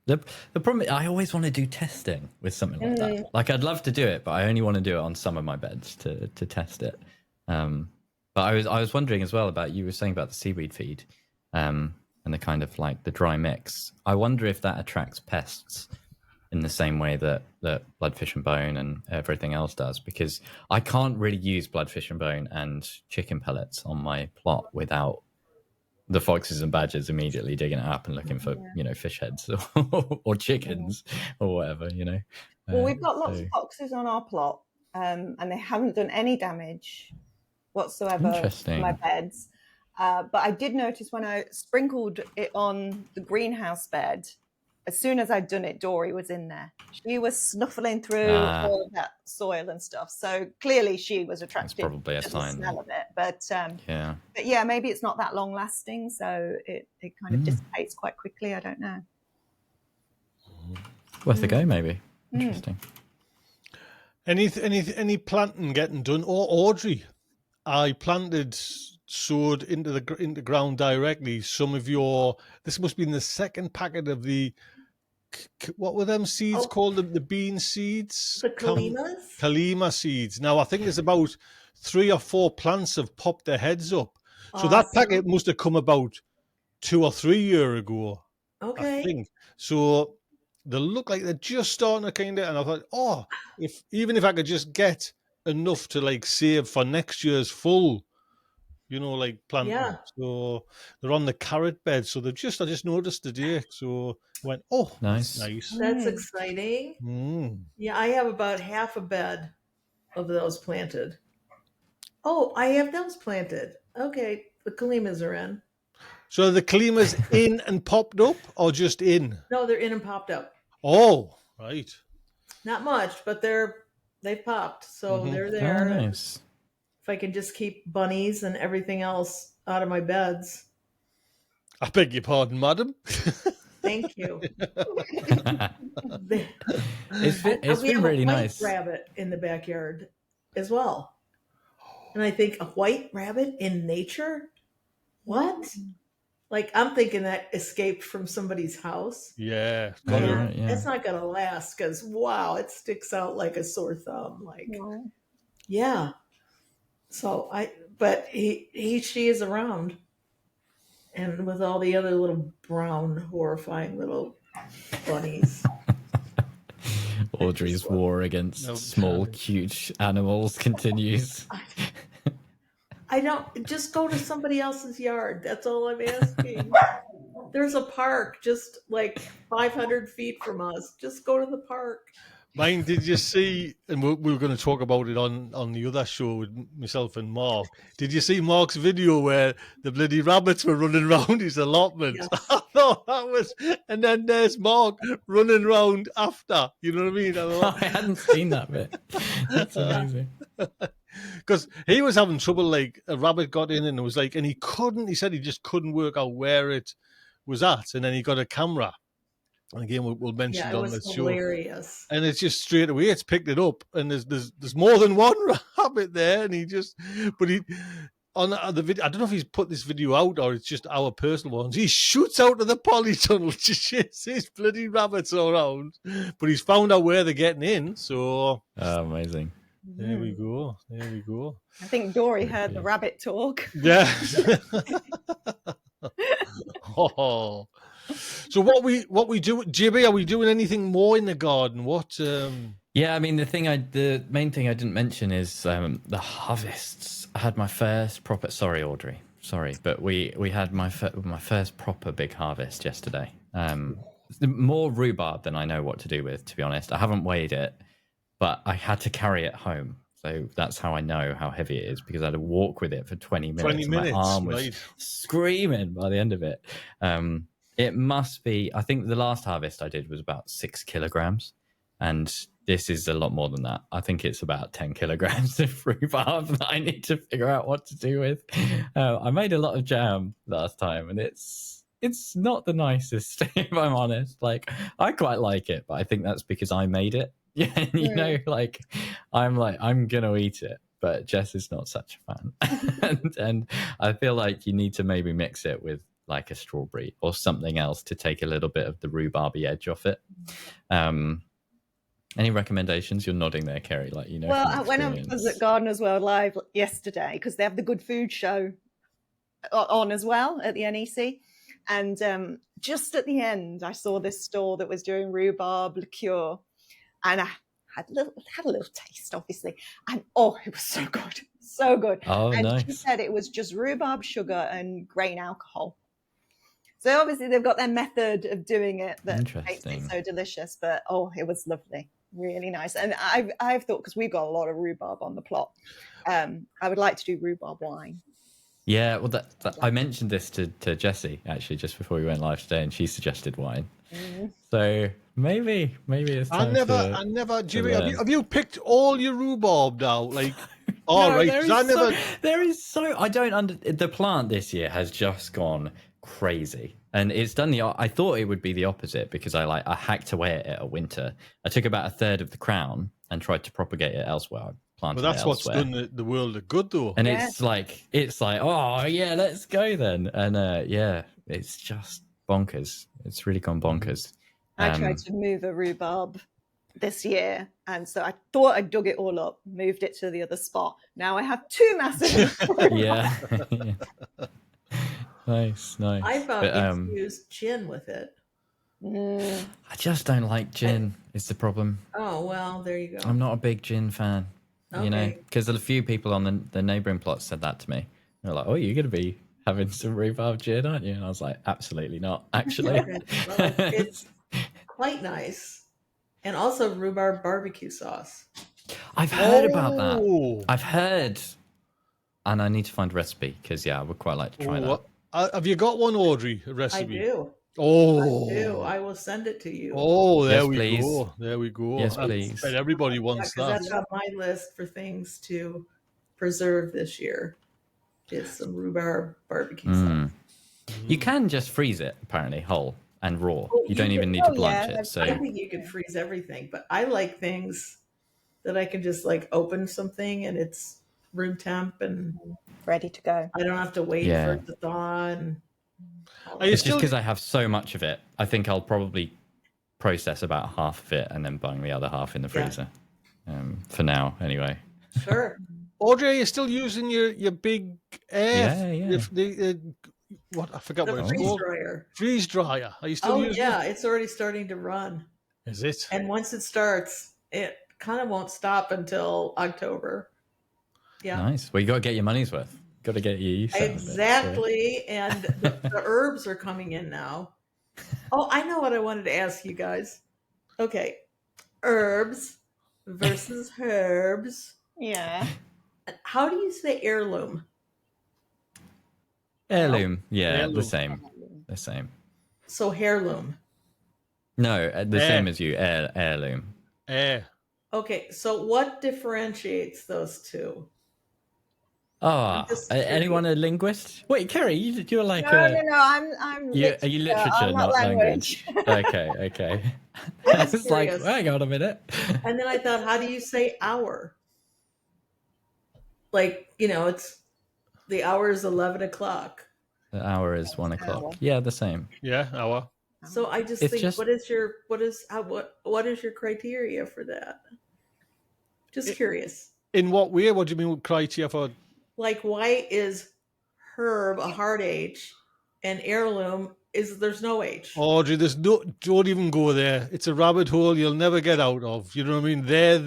The problem, I always want to do testing with something like that. Like I'd love to do it, but I only want to do it on some of my beds to test it. But I was wondering as well about, you were saying about the seaweed feed, and the kind of like the dry mix. I wonder if that attracts pests in the same way that bloodfish and bone and everything else does, because I can't really use bloodfish and bone and chicken pellets on my plot without the foxes and badgers immediately digging it up and looking for, fish heads or chickens or whatever, Well, we've got lots of foxes on our plot, and they haven't done any damage whatsoever to my beds. But I did notice when I sprinkled it on the greenhouse bed, as soon as I'd done it, Dory was in there. She was snuffling through all of that soil and stuff. So clearly she was attracted to the smell of it. But yeah, maybe it's not that long lasting, so it kind of dissipates quite quickly. I don't know. Worth a go, maybe. Interesting. Any planting getting done? Or Audrey, I sowed into the ground directly some of your. This must be in the second packet of the. What were them seeds called? The bean seeds? The Kalimas? Kalima seeds. Now, I think there's about 3 or 4 plants have popped their heads up. So that packet must have come about 2 or 3 years ago. Okay. I think. So they look like they're just starting to kind of, and I thought, even if I could just get enough to like save for next year's full, like planting. Yeah. So they're on the carrot bed. So I just noticed today. So I went, nice. That's exciting. Yeah, I have about half a bed of those planted. Oh, I have those planted. Okay, the Kalimas are in. So the Kalimas in and popped up, or just in? No, they're in and popped up. Oh, right. Not much, but they've popped. So they're there. Oh, nice. If I can just keep bunnies and everything else out of my beds. I beg your pardon, madam. Thank you. It's We been have a really white nice. rabbit in the backyard as well. And I think a white rabbit in nature? What? Like I'm thinking that escaped from somebody's house. Yeah, Oh, got it. right, yeah. It's not gonna last because wow, it sticks out like a sore thumb. Like Wow. yeah. So but she is around, and with all the other little brown, horrifying little bunnies. Audrey's war against No, small, cute animals continues. I don't just go to somebody else's yard. That's all I'm asking. There's a park just like 500 feet from us. Just go to the park. Mine, did you see? And we were going to talk about it on the other show with myself and Mark. Did you see Mark's video where the bloody rabbits were running around his allotment? Yes. I thought that was, and then there's Mark running around after. You know what I mean? I hadn't seen that bit. That's amazing. Because he was having trouble. Like a rabbit got in and it was like, and he couldn't. He said he just couldn't work out where it was at, and then he got a camera. And again, we'll mention Yeah, it it on was this show. hilarious. And it's just straight away, it's picked it up, and there's more than one rabbit there, and he on the video. I don't know if he's put this video out or it's just our personal ones. He shoots out of the polytunnel to chase these bloody rabbits around, but he's found out where they're getting in. So Amazing. there we go. There we go. I think Dory heard the rabbit talk. Yeah. Oh. So what we do, JB? Are we doing anything more in the garden? What? Yeah, I mean the main thing I didn't mention is the harvests. I had my first proper. Sorry, Audrey. Sorry, but we had my first proper big harvest yesterday. More rhubarb than I know what to do with. To be honest, I haven't weighed it, but I had to carry it home. So that's how I know how heavy it is, because I had to walk with it for 20 minutes. 20 minutes. My arm was right. screaming by the end of it. It must be, I think the last harvest I did was about 6 kilograms. And this is a lot more than that. I think it's about 10 kilograms of rhubarb that I need to figure out what to do with. I made a lot of jam last time, and it's not the nicest, if I'm honest. Like, I quite like it, but I think that's because I made it. Yeah, you know, I'm gonna eat it, but Jess is not such a fan. and I feel like you need to maybe mix it with like a strawberry or something else to take a little bit of the rhubarby edge off it. Any recommendations? You're nodding there, Kerry, like you know. Well, when I was at Gardeners World Live yesterday, because they have the Good Food Show on as well at the NEC, and just at the end, I saw this store that was doing rhubarb liqueur, and I had a little taste, obviously, and oh, it was so good, so good. Oh, and nice. She said it was just rhubarb sugar and grain alcohol. So obviously they've got their method of doing it that makes it so delicious. But oh, it was lovely, really nice. And I've thought, because we've got a lot of rhubarb on the plot, I would like to do rhubarb wine. Yeah, well, I mentioned this to Jessie actually just before we went live today, and she suggested wine. Mm-hmm. So maybe it's time I never. Jimmy, have you picked all your rhubarb now? Like, all no, right? There is so I don't the plant this year has just gone crazy, and it's done I thought it would be the opposite, because I hacked away at it a winter. I took about a third of the crown and tried to propagate it elsewhere. Well, that's what's done the world of good, though. And it's like, oh yeah, let's go then. And yeah, it's just bonkers. It's really gone bonkers. I tried to move a rhubarb this year, and so I thought I dug it all up, moved it to the other spot. Now I have 2 massive. Yeah. Nice. I thought you used gin with it. I just don't like gin. Is the problem. Oh well, there you go. I'm not a big gin fan. Okay. You know, because a few people on the neighbouring plots said that to me. They're like, "Oh, you're going to be having some rhubarb gin, aren't you?" And I was like, "Absolutely not, actually." Well, it's quite nice, and also rhubarb barbecue sauce. I've heard about that. I've heard, and I need to find a recipe, because I would quite like to try that. Have you got one, Audrey? A recipe? I do. Oh, I do. I will send it to you. Oh, there yes, we please. go. There we go. Yes, please. And everybody wants that. That's on my list for things to preserve this year. Is some rhubarb barbecue sauce. You can just freeze it, apparently, whole, and raw. Well, You don't you even can- need to oh, blanch yeah, it. So I think you can freeze everything, but I like things that I can just like open something and it's room temp and ready to go. I don't have to wait Yeah. for it to thaw. And all Are you that. it's just still because I have so much of it. I think I'll probably process about half of it and then bung the other half in the Yeah. freezer. For now, anyway. Sure. Audrey? Are you still using your big air? Yeah. What I forgot The what it's freeze called. dryer. Freeze dryer. Are you still Oh using yeah, it? it's already starting to run. Is it? And once it starts, it kind of won't stop until October. Yeah. Nice. Well, you got to get your money's worth. Got to get your use out of it. Exactly. And the herbs are coming in now. Oh, I know what I wanted to ask you guys. Okay. Herbs versus herbs. Yeah. How do you say heirloom? Heirloom. Yeah, Heirloom. the same. The same. So heirloom. No, the Air. same as you. Heirloom. Air. Okay, so what differentiates those two? Oh, just anyone a linguist? Wait, Kerry, you're like No, I'm are you literature, literature, I'm not language? Okay. I'm I just was like, curious. hang on a minute. And then I thought, how do you say hour? Like, it's the hour is 11 o'clock. The hour is 1 o'clock. Yeah, the same. Yeah, hour. So I just It's think, just- what is your criteria for that? Just curious. In what way? What do you mean with criteria for? Like, why is herb a hard H and heirloom there's no H? Audrey, don't even go there. It's a rabbit hole you'll never get out of. You know what I mean? There.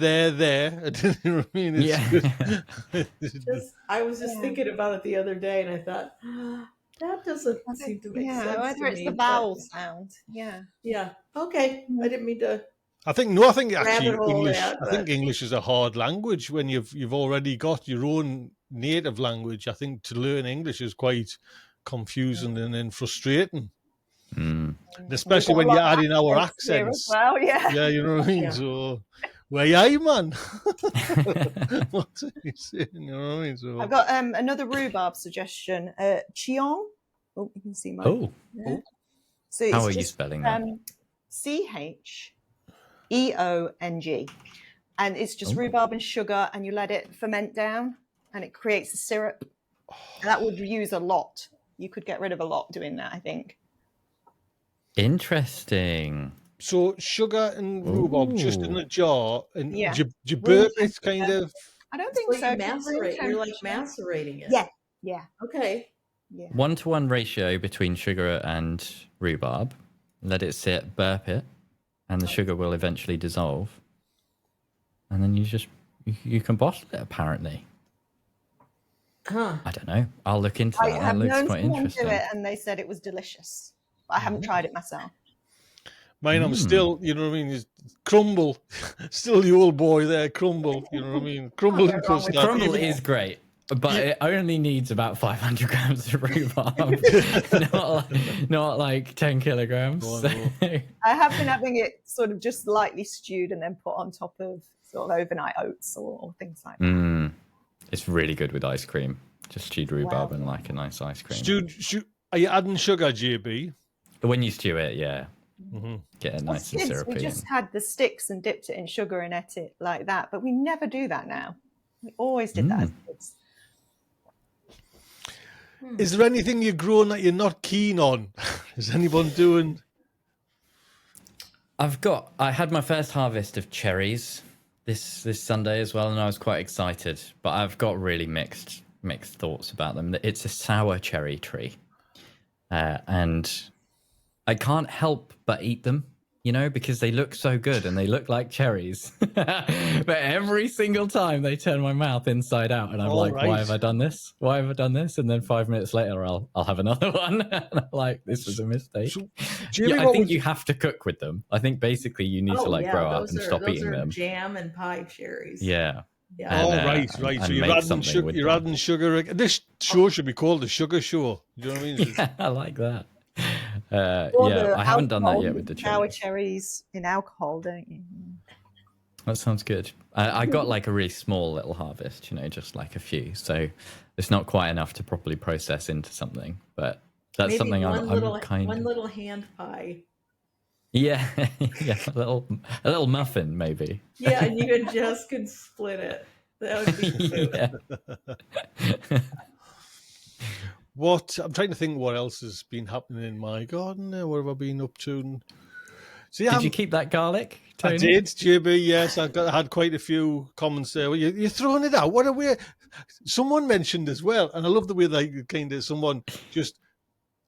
You know what I mean? I was just thinking about it the other day, and I thought, that doesn't seem to make sense whether to it's me. the but- vowel sound. Yeah. Yeah. Okay. I didn't mean to. I think actually Rabbit hole English. that, I think but- English is a hard language when you've already got your own native language. I think to learn English is quite confusing and then frustrating, Mm. and especially when you're adding our Here accents. as well, yeah. Yeah, you know what I mean. Yeah. So, where are you, man? What are you saying? You know what I mean? So, I've got another rhubarb suggestion. Cheong. Oh, you can see mine. Oh, Yeah. So how it's are you just, spelling that? CHEONG. And it's just Oh. rhubarb and sugar, and you let it ferment down, and it creates a syrup. And that would use a lot. You could get rid of a lot doing that, I think. Interesting. so sugar and rhubarb just in Ooh. a jar, and Yeah. do you burp Room it kind temperature. of? I don't think So so. you 'cause room macerate. You're like temperature- macerating it. Yeah. Okay. Yeah. 1-to-1 ratio between sugar and rhubarb. Let it sit, burp it, and the sugar will eventually dissolve. And then you can bottle it, apparently. Huh. I don't know. I'll look into I that. That have looks known quite someone interesting. do it, and they said it was delicious. But I haven't tried it myself. Mine, I'm still, you know what I mean? Is Crumble, still the old boy there. Crumble, you know what I mean? Crumble and wrong with custard. Crumble even- is great, but it only needs about 500 grams of rhubarb, not like 10 kilograms. Go on, go. I have been having it sort of just lightly stewed and then put on top of sort of overnight oats or things like that. It's really good with ice cream. Just stewed rhubarb Wow. and like a nice ice cream. Are you adding sugar, JB? When you stew it, yeah. Mm-hmm. Get it As nice and kids, syrupy. we just had the sticks and dipped it in sugar and ate it like that, but we never do that now. We always did that as kids. Is there anything you're growing that you're not keen on? Is anyone doing? I had my first harvest of cherries this Sunday as well, and I was quite excited. But I've got really mixed thoughts about them. It's a sour cherry tree, and I can't help but eat them, because they look so good and they look like cherries. But every single time they turn my mouth inside out, and I'm All like, right. why have I done this? Why have I done this? And then 5 minutes later, I'll have another one. And I'm like, this was a mistake. So, Yeah, I think you have to cook with them. I think basically you need to grow up and stop eating them. Jam and pie cherries. Yeah. Yeah. And, right. and So you're make adding something sugar. with You're them. adding sugar. This show should be called the Sugar Show. Do you know what I mean? Yeah, I like that. Or Yeah, the I haven't done that alcohol, yet with the sour cherries. cherries in alcohol, don't you? That sounds good. I got like a really small little harvest, just like a few. So it's not quite enough to properly process into something. But that's Maybe something one I'm little kind one of... little hand pie. Yeah, yeah, a little muffin maybe. Yeah, and you and Jess could split it. That would be cute. Yeah. What I'm trying to think, what else has been happening in my garden there? What have I been up to? See, Did you keep that garlic, I Tony? did, JB. Yes, I had quite a few comments there. Well, you're throwing it out. What a weird. Someone mentioned as well, and I love the way they kind of someone just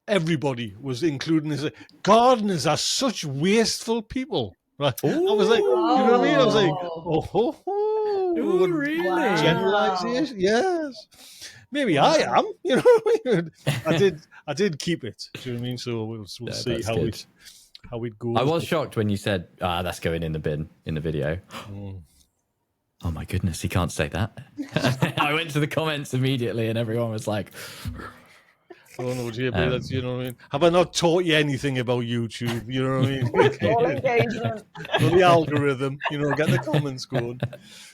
everybody was including this. Gardeners are such wasteful people, right? I was like, you know what I mean? I was like, oh, ho, ho. Ooh, really? Generalization, yes. Maybe Wow. I am. You know what I mean? I did keep it. Do you know what I mean? So we'll Yeah, see that's how good. it goes. I was shocked when you said, that's going in the bin in the video. Oh my goodness, he can't say that. I went to the comments immediately and everyone was like, Oh no, JB, that's, you know what I mean? Have I not taught you anything about YouTube? You know what I mean? All engagement. Well, the algorithm, get the comments going.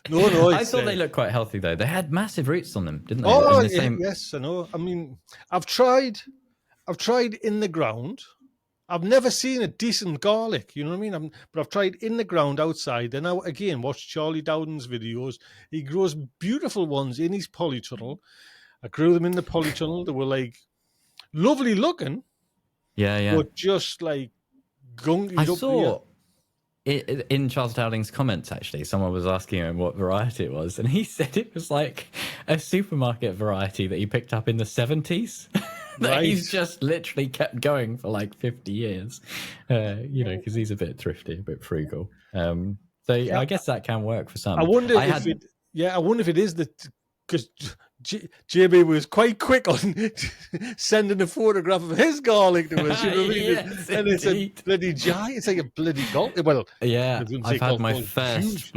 No, I thought they looked quite healthy though. They had massive roots on them, didn't they? Oh, In the same... yes, I know. I mean, I've tried in the ground. I've never seen a decent garlic, you know what I mean? But I've tried in the ground outside. Then I, again, watched Charlie Dowden's videos. He grows beautiful ones in his polytunnel. I grew them in the polytunnel. They were like lovely looking. Yeah. But just like gunky. I saw in Charles Dowding's comments, actually, someone was asking him what variety it was. And he said it was like a supermarket variety that he picked up in the 70s. That he's just literally kept going for like 50 years, because he's a bit thrifty, a bit frugal. So I guess that can work for some. I wonder if it is because JB was quite quick on sending a photograph of his garlic to us. You know what I mean? Yes, and it's a bloody giant. It's like a bloody garlic. Well, yeah, I've had my first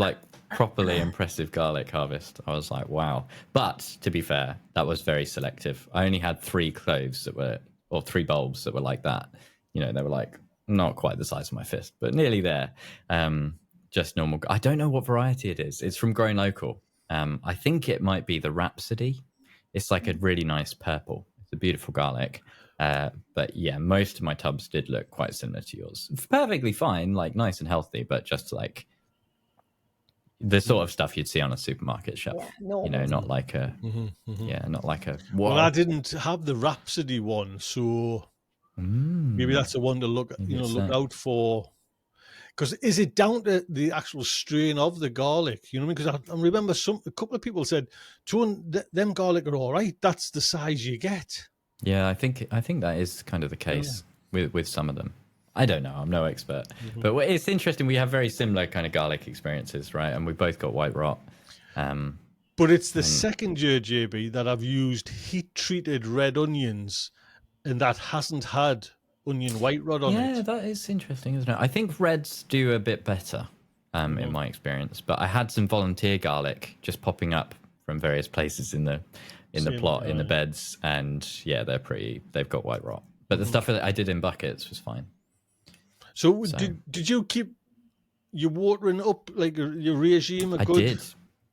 properly impressive garlic harvest. I was like, wow. But to be fair, that was very selective. I only had 3 cloves or 3 bulbs that were like that. They were like not quite the size of my fist, but nearly there. Just normal. I don't know what variety it is. It's from Grown Local. I think it might be the Rhapsody. It's like a really nice purple. It's a beautiful garlic. But yeah, most of my tubs did look quite similar to yours. Perfectly fine, like nice and healthy, but just like the sort of stuff you'd see on a supermarket shelf. Yeah, not like a not like a. Wow. Well, I didn't have the Rhapsody one, so maybe that's the one to look out for. Because is it down to the actual strain of the garlic? You know what I mean? Because I remember a couple of people said, them garlic are all right. That's the size you get. Yeah, I think that is kind of the case with some of them. I don't know. I'm no expert. But it's interesting. We have very similar kind of garlic experiences, right? And we both got white rot. But it's the second year, JB, that I've used heat-treated red onions, and that hasn't had onion white rot on it. Yeah, that is interesting, isn't it? I think reds do a bit better in my experience. But I had some volunteer garlic just popping up from various places in the plot, in the beds, and yeah, they've got white rot. But the stuff that I did in buckets was fine. So did you keep your watering up, like your regime? I did.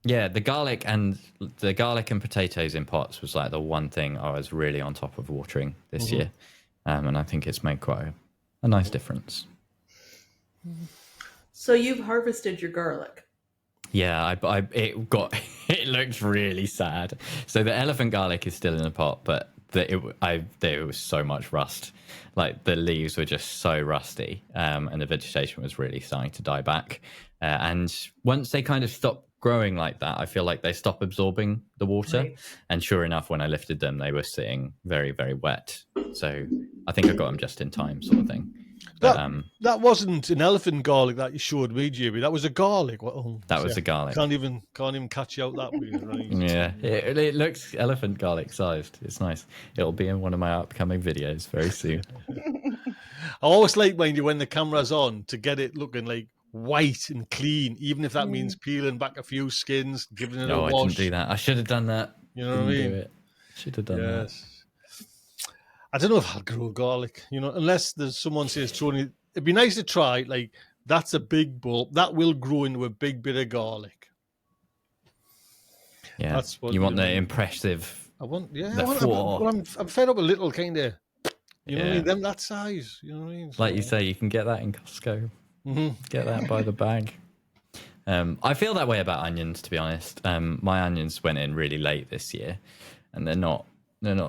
Yeah, the garlic and potatoes in pots was like the one thing I was really on top of watering this year, and I think it's made quite a nice difference. So you've harvested your garlic. Yeah, it looks really sad. So the elephant garlic is still in the pot, but there was so much rust. Like the leaves were just so rusty, and the vegetation was really starting to die back. And once they kind of stop growing like that, I feel like they stop absorbing the water. Right. And sure enough, when I lifted them, they were sitting very, very wet. So I think I got them just in time, sort of thing. That wasn't an elephant garlic that you showed me, JB. That was a garlic. That was a garlic. Can't even catch you out that way. Right? Yeah, it looks elephant garlic sized. It's nice. It'll be in one of my upcoming videos very soon. I always like, mind you, when the camera's on, to get it looking like white and clean, even if that means peeling back a few skins, giving it a wash. I didn't do that. I should have done that. You know what I mean? Should have done that. I don't know if I'll grow garlic, unless there's someone says, Tony, it'd be nice to try, like, that's a big bulb. That will grow into a big bit of garlic. Yeah, that's what you want the impressive. I'm fed up a little kind of You know what I mean? Them that size. You know what I mean? Like you say, you can get that in Costco. Get that by the bag. I feel that way about onions, to be honest. My onions went in really late this year, and they're not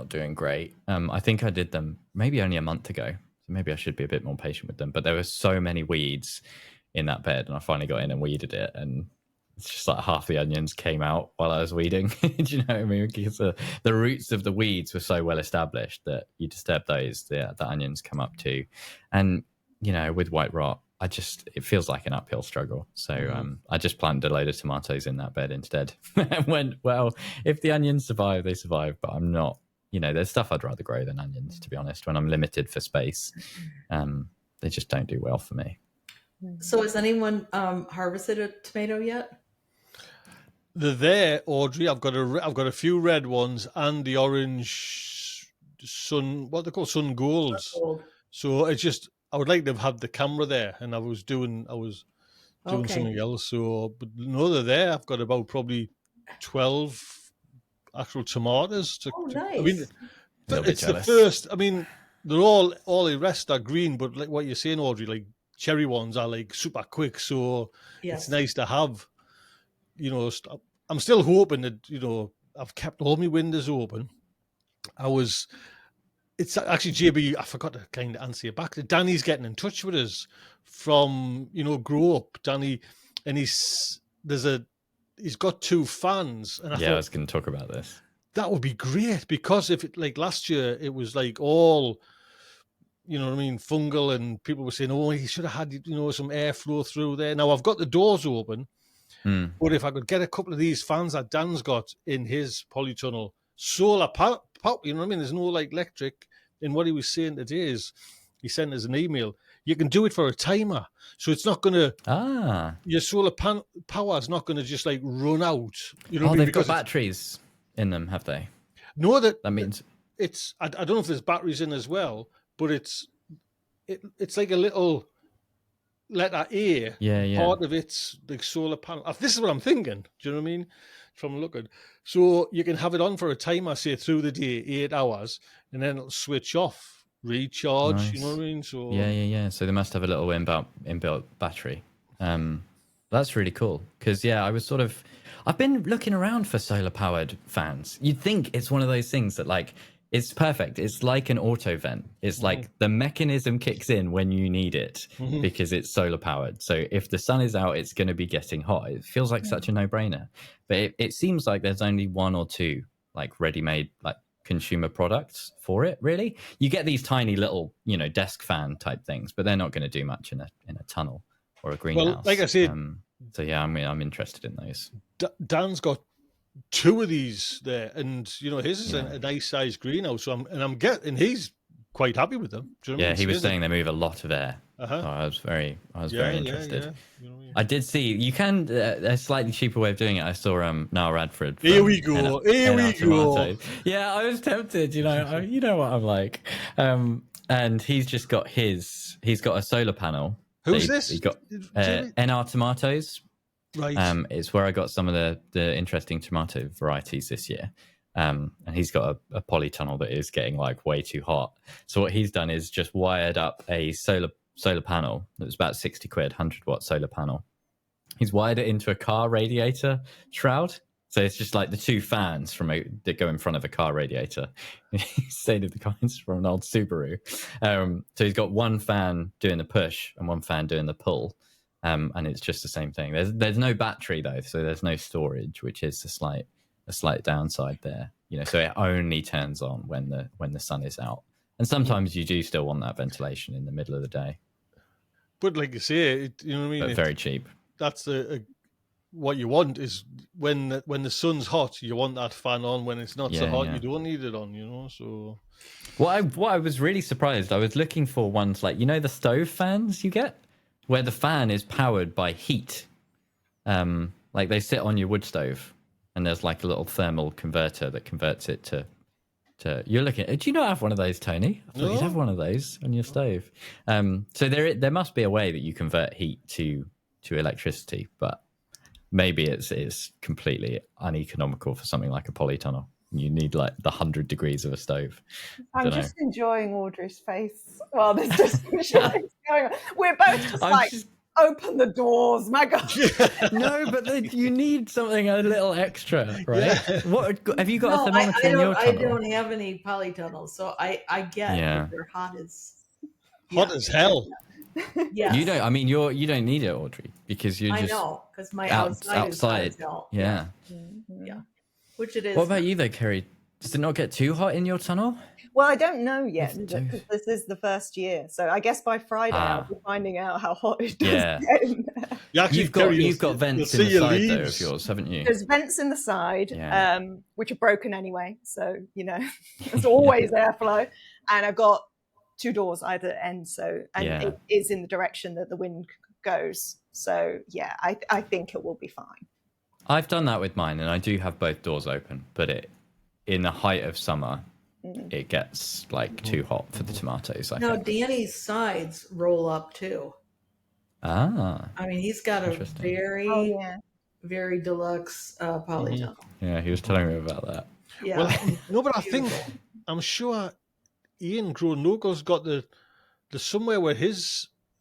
doing great. I think I did them maybe only a month ago, so maybe I should be a bit more patient with them. But there were so many weeds in that bed, and I finally got in and weeded it, and it's just like half the onions came out while I was weeding. Do you know what I mean? Because the roots of the weeds were so well established that you disturb those, the onions come up too. And you know, with white rot, it feels like an uphill struggle. So I just planted a load of tomatoes in that bed instead. And went, well, if the onions survive, they survive. But I'm not, you know, there's stuff I'd rather grow than onions, to be honest. When I'm limited for space, they just don't do well for me. So has anyone harvested a tomato yet? They're there, Audrey. I've got a few red ones and the orange what they call sun golds. Gold. So it's just I would like to have had the camera there, and I was doing Okay. something else. So, but no, they're there. I've got about probably 12 actual tomatoes. Nice. I mean, it's the first. I mean, they're all the rest are green, but like what you're saying, Audrey, like cherry ones are like super quick. So it's nice to have. You know, I'm still hoping that, you know, I've kept all my windows open. It's actually, JB, I forgot to kind of answer you back. Danny's getting in touch with us from, you know, Grow Up, Danny, and he's got 2 fans. And I was going to talk about this. That would be great, because if it, like last year, it was like all, you know what I mean, fungal, and people were saying, oh, he should have had, you know, some airflow through there. Now I've got the doors open. But if I could get a couple of these fans that Dan's got in his polytunnel, solar power, you know what I mean? There's no like electric. And what he was saying today is, he sent us an email. You can do it for a timer, so it's not going to. Your solar power is not going to just like run out. You know, they've got batteries in them, have they? No, that means it's. I don't know if there's batteries in as well, but it's like a little letter A, part of it's the solar panel. This is what I'm thinking. Do you know what I mean? From looking, so you can have it on for a timer, say through the day, 8 hours, and then it'll switch off, recharge. Nice. You know what I mean? So yeah. So they must have a little inbuilt battery. That's really cool, because I've been looking around for solar powered fans. You'd think it's one of those things that like. It's perfect. It's like an auto vent. It's like the mechanism kicks in when you need it because it's solar powered. So if the sun is out, it's going to be getting hot. It feels like such a no-brainer. But it seems like there's only 1 or 2 like ready-made like consumer products for it, really. You get these tiny little, you know, desk fan type things, but they're not going to do much in a tunnel or a greenhouse. Well, like I said, so yeah, I'm interested in those. Dan's got 2 of these there, and you know his is a nice sized greenhouse. So he's quite happy with them. Do you know what I mean? He was saying they move a lot of air. So I was very interested. Yeah. You know what I mean? I did see you can a slightly cheaper way of doing it. I saw Niall Radford. Here we go. Yeah, I was tempted. You know what I'm like. And he's just got he's got a solar panel. Who's this? He got NR Tomatoes. Right. It's where I got some of the interesting tomato varieties this year. And he's got a polytunnel that is getting like way too hot. So what he's done is just wired up a solar panel that was about 60 quid, 100-watt solar panel. He's wired it into a car radiator shroud. So it's just like the 2 fans that go in front of a car radiator. He stayed with the coins from an old Subaru. So he's got 1 fan doing the push and 1 fan doing the pull. And it's just the same thing. There's no battery though, so there's no storage, which is a slight downside there. You know, so it only turns on when the sun is out. And sometimes you do still want that ventilation in the middle of the day. But like you say, you know what I mean. But very cheap. That's what you want is when the sun's hot, you want that fan on. When it's not so hot, you don't need it on. You know, so. What I was really surprised. I was looking for ones like, you know, the stove fans you get, where the fan is powered by heat. Like they sit on your wood stove, and there's like a little thermal converter that converts it to. You're looking. Do you not have one of those, Tony? I thought you'd have one of those on your stove. So there must be a way that you convert heat to electricity, but maybe it's completely uneconomical for something like a polytunnel. You need like the 100 degrees of a stove. I'm just enjoying Audrey's face while this discussion is going on. We're both just open the doors, my God. No, but you need something a little extra, right? Yeah. What have you got a thermometer in your tunnel? I don't have any polytunnels, so I get that they're hot as hell. Yes. You don't. I mean, you don't need it, Audrey, because you're just. I know, because my outside is hot as hell. Yeah. Yeah. Which it is. What about you, though, Kerry? Does it not get too hot in your tunnel? Well, I don't know yet because this is the first year. So I guess by Friday I'll be finding out how hot it does get in there. You've got vents in the side though of yours, haven't you? There's vents in the side, which are broken anyway. So, there's always airflow. And I've got 2 doors either end. It is in the direction that the wind goes. So yeah, I think it will be fine. I've done that with mine and I do have both doors open, but in the height of summer, it gets like too hot for the tomatoes. I think. Danny's sides roll up too. I mean, he's got a very, very deluxe polytunnel. Yeah, he was telling me about that. Yeah. Well, no, but I'm sure Ian Gronogo's got the somewhere where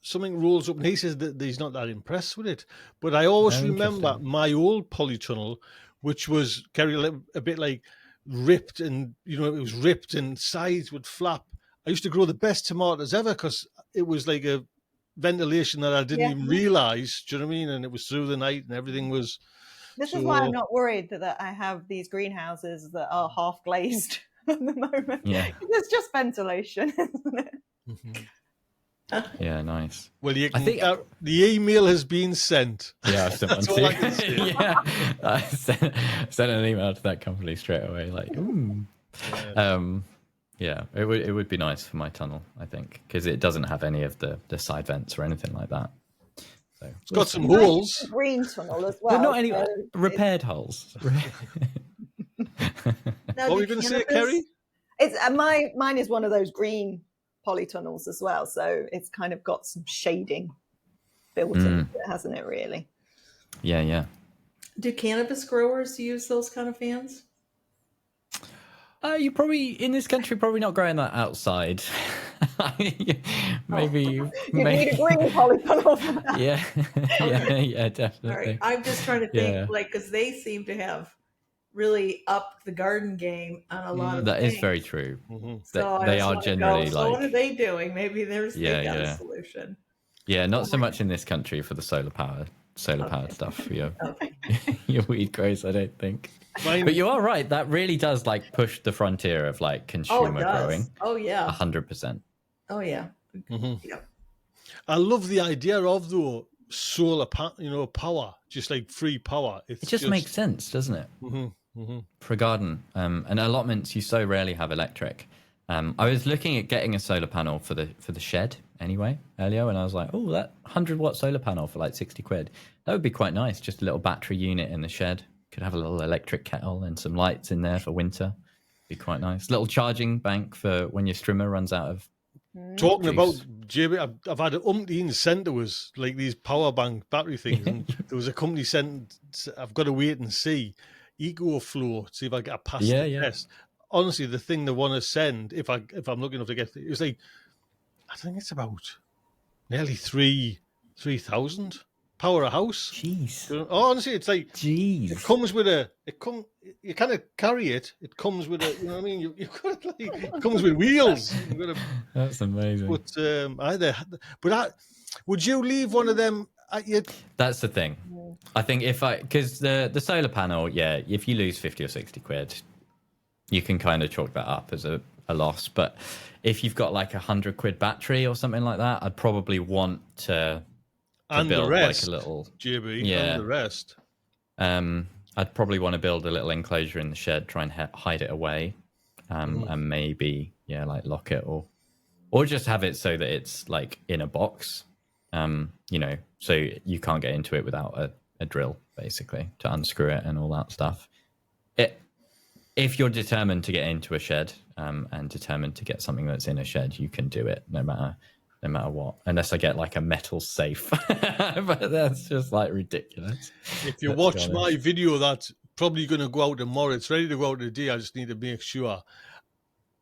something rolls up and he says that he's not that impressed with it. But I always remember my old polytunnel, which was a bit like ripped, and it was ripped and sides would flap. I used to grow the best tomatoes ever because it was like a ventilation that I didn't even realize. Do you know what I mean? And it was through the night and everything was. This is why I'm not worried that I have these greenhouses that are half glazed at the moment. Yeah, it's just ventilation, isn't it? Yeah, nice. Well, I think the email has been sent. Yeah, I've sent one to you. Yeah, I sent an email to that company straight away. Like, it would be nice for my tunnel, I think, because it doesn't have any of the side vents or anything like that. So it's got some holes. Green tunnel as well. But not any repaired holes. What were you going to say, Kerry? It's mine is one of those green polytunnels as well, so it's kind of got some shading built into it, hasn't it, really? Yeah. Do cannabis growers use those kind of fans? You probably, in this country, probably not growing that outside. Maybe you need a green polytunnel for that. Yeah, definitely. Right. I'm just trying to think, because they seem to have really upped the garden game on a lot of that things. Is very true. So they are generally so what are they doing? Maybe they got a solution. Yeah, not so much in this country for the solar powered stuff for your weed grows, I don't think. But you are right. That really does push the frontier of consumer growing. Oh yeah, 100%. Oh yeah. Yeah. I love the idea of solar power, just like free power. It just makes sense, doesn't it? For a garden and allotments, you so rarely have electric. I was looking at getting a solar panel for the shed anyway earlier, and I was like, oh, that 100-watt solar panel for £60. That would be quite nice. Just a little battery unit in the shed. Could have a little electric kettle and some lights in there for winter. Be quite nice. Little charging bank for when your strimmer runs out of. Talking about JB, I've had an umpteen sent to us these power bank battery things, and there was a company sent. I've got to wait and see. EcoFlow, see if I get a pass the test. Honestly, the thing they want to send, if I'm lucky enough to get it, was I think it's about nearly 3,000 power a house. Jeez. Oh, honestly, it's jeez. It comes with you kind of carry it. It comes with you know what I mean? You've got it comes with wheels. That's amazing. But would you leave one of them at your... That's the thing. I think because the solar panel, if you lose 50 or 60 quid, you can kind of chalk that up as a loss. But if you've got a 100 quid battery or something like that, I'd probably want to and build the rest, a little JB, and the rest. I'd probably want to build a little enclosure in the shed, try and hide it away, and maybe lock it or just have it so that it's in a box, so you can't get into it without a drill, basically, to unscrew it and all that stuff. If you're determined to get into a shed and determined to get something that's in a shed, you can do it no matter what, unless I get a metal safe. But that's just ridiculous. If you watch my video that probably going to go out tomorrow. It's ready to go out today. I just need to make sure.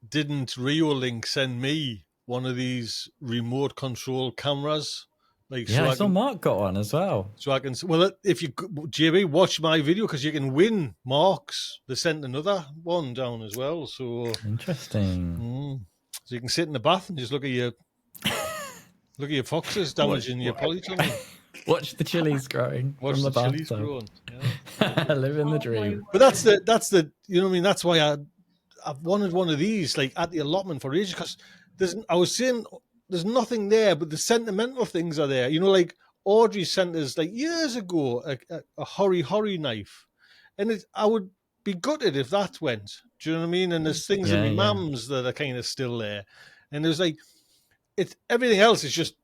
Didn't Reolink send me one of these remote control cameras? Like, Yeah, I saw Mark got one as well. So I can, well, if you, JB, watch my video because you can win Mark's. They sent another one down as well. So interesting. So you can sit in the bath and just look at your foxes damaging your polytunnel. Watch the chilies growing. Watch from the the chilies growing. Yeah. Living the dream. But that's the you know what I mean. That's why I've wanted one of these like at the allotment for ages because I was saying there's nothing there, but the sentimental things are there. You know, like Audrey sent us like years ago a hori knife, and I would be gutted if that went. Do you know what I mean? And there's things in my mum's that are kind of still there, and there's like it's everything else is just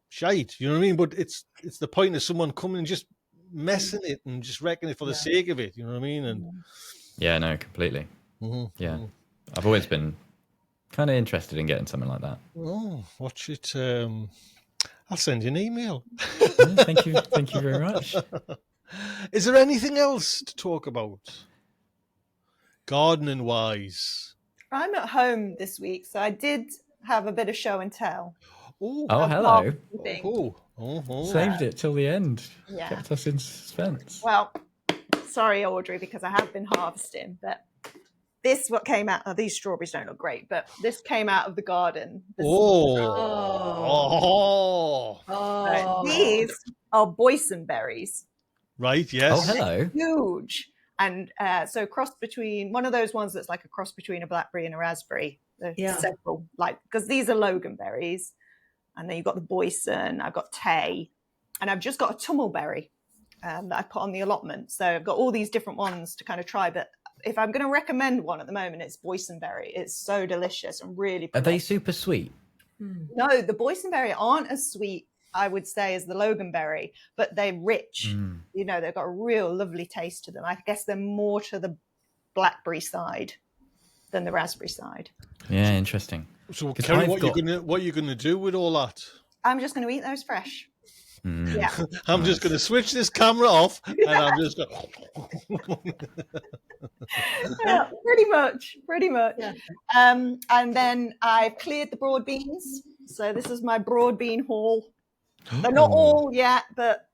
shite. You know what I mean? But it's the point of someone coming and just messing it and just wrecking it for the sake of it. You know what I mean? And yeah, no, completely. Yeah, I've always been kind of interested in getting something like that. Oh, watch it. I'll send you an email. Thank you very much. Is there anything else to talk about, gardening wise? I'm at home this week, so I did have a bit of show and tell. Oh, hello. Saved it till the end. Yeah. Kept us in suspense. Well, sorry, Audrey, because I have been harvesting, but what came out of these strawberries don't look great, but this came out of the garden. These are boysenberries. Right, yes. Oh, hello. Huge. And so crossed between one of those ones that's like a cross between a blackberry and a raspberry. Several, because these are loganberries. And then you've got the boysen, I've got tay, and I've just got a tummleberry that I put on the allotment. So I've got all these different ones to kind of try. But if I'm going to recommend one at the moment, it's boysenberry. It's so delicious and really Are they super sweet? No, the boysenberry aren't as sweet, I would say, as the loganberry, but they're rich. You know, they've got a real lovely taste to them. I guess they're more to the blackberry side than the raspberry side. Yeah, interesting. So, Kerry, what are you gonna do with all that? I'm just going to eat those fresh. Yeah, I'm just going to switch this camera off, and I'm just going. Yeah, pretty much. Yeah. And then I've cleared the broad beans. So this is my broad bean haul. They're not all yet, but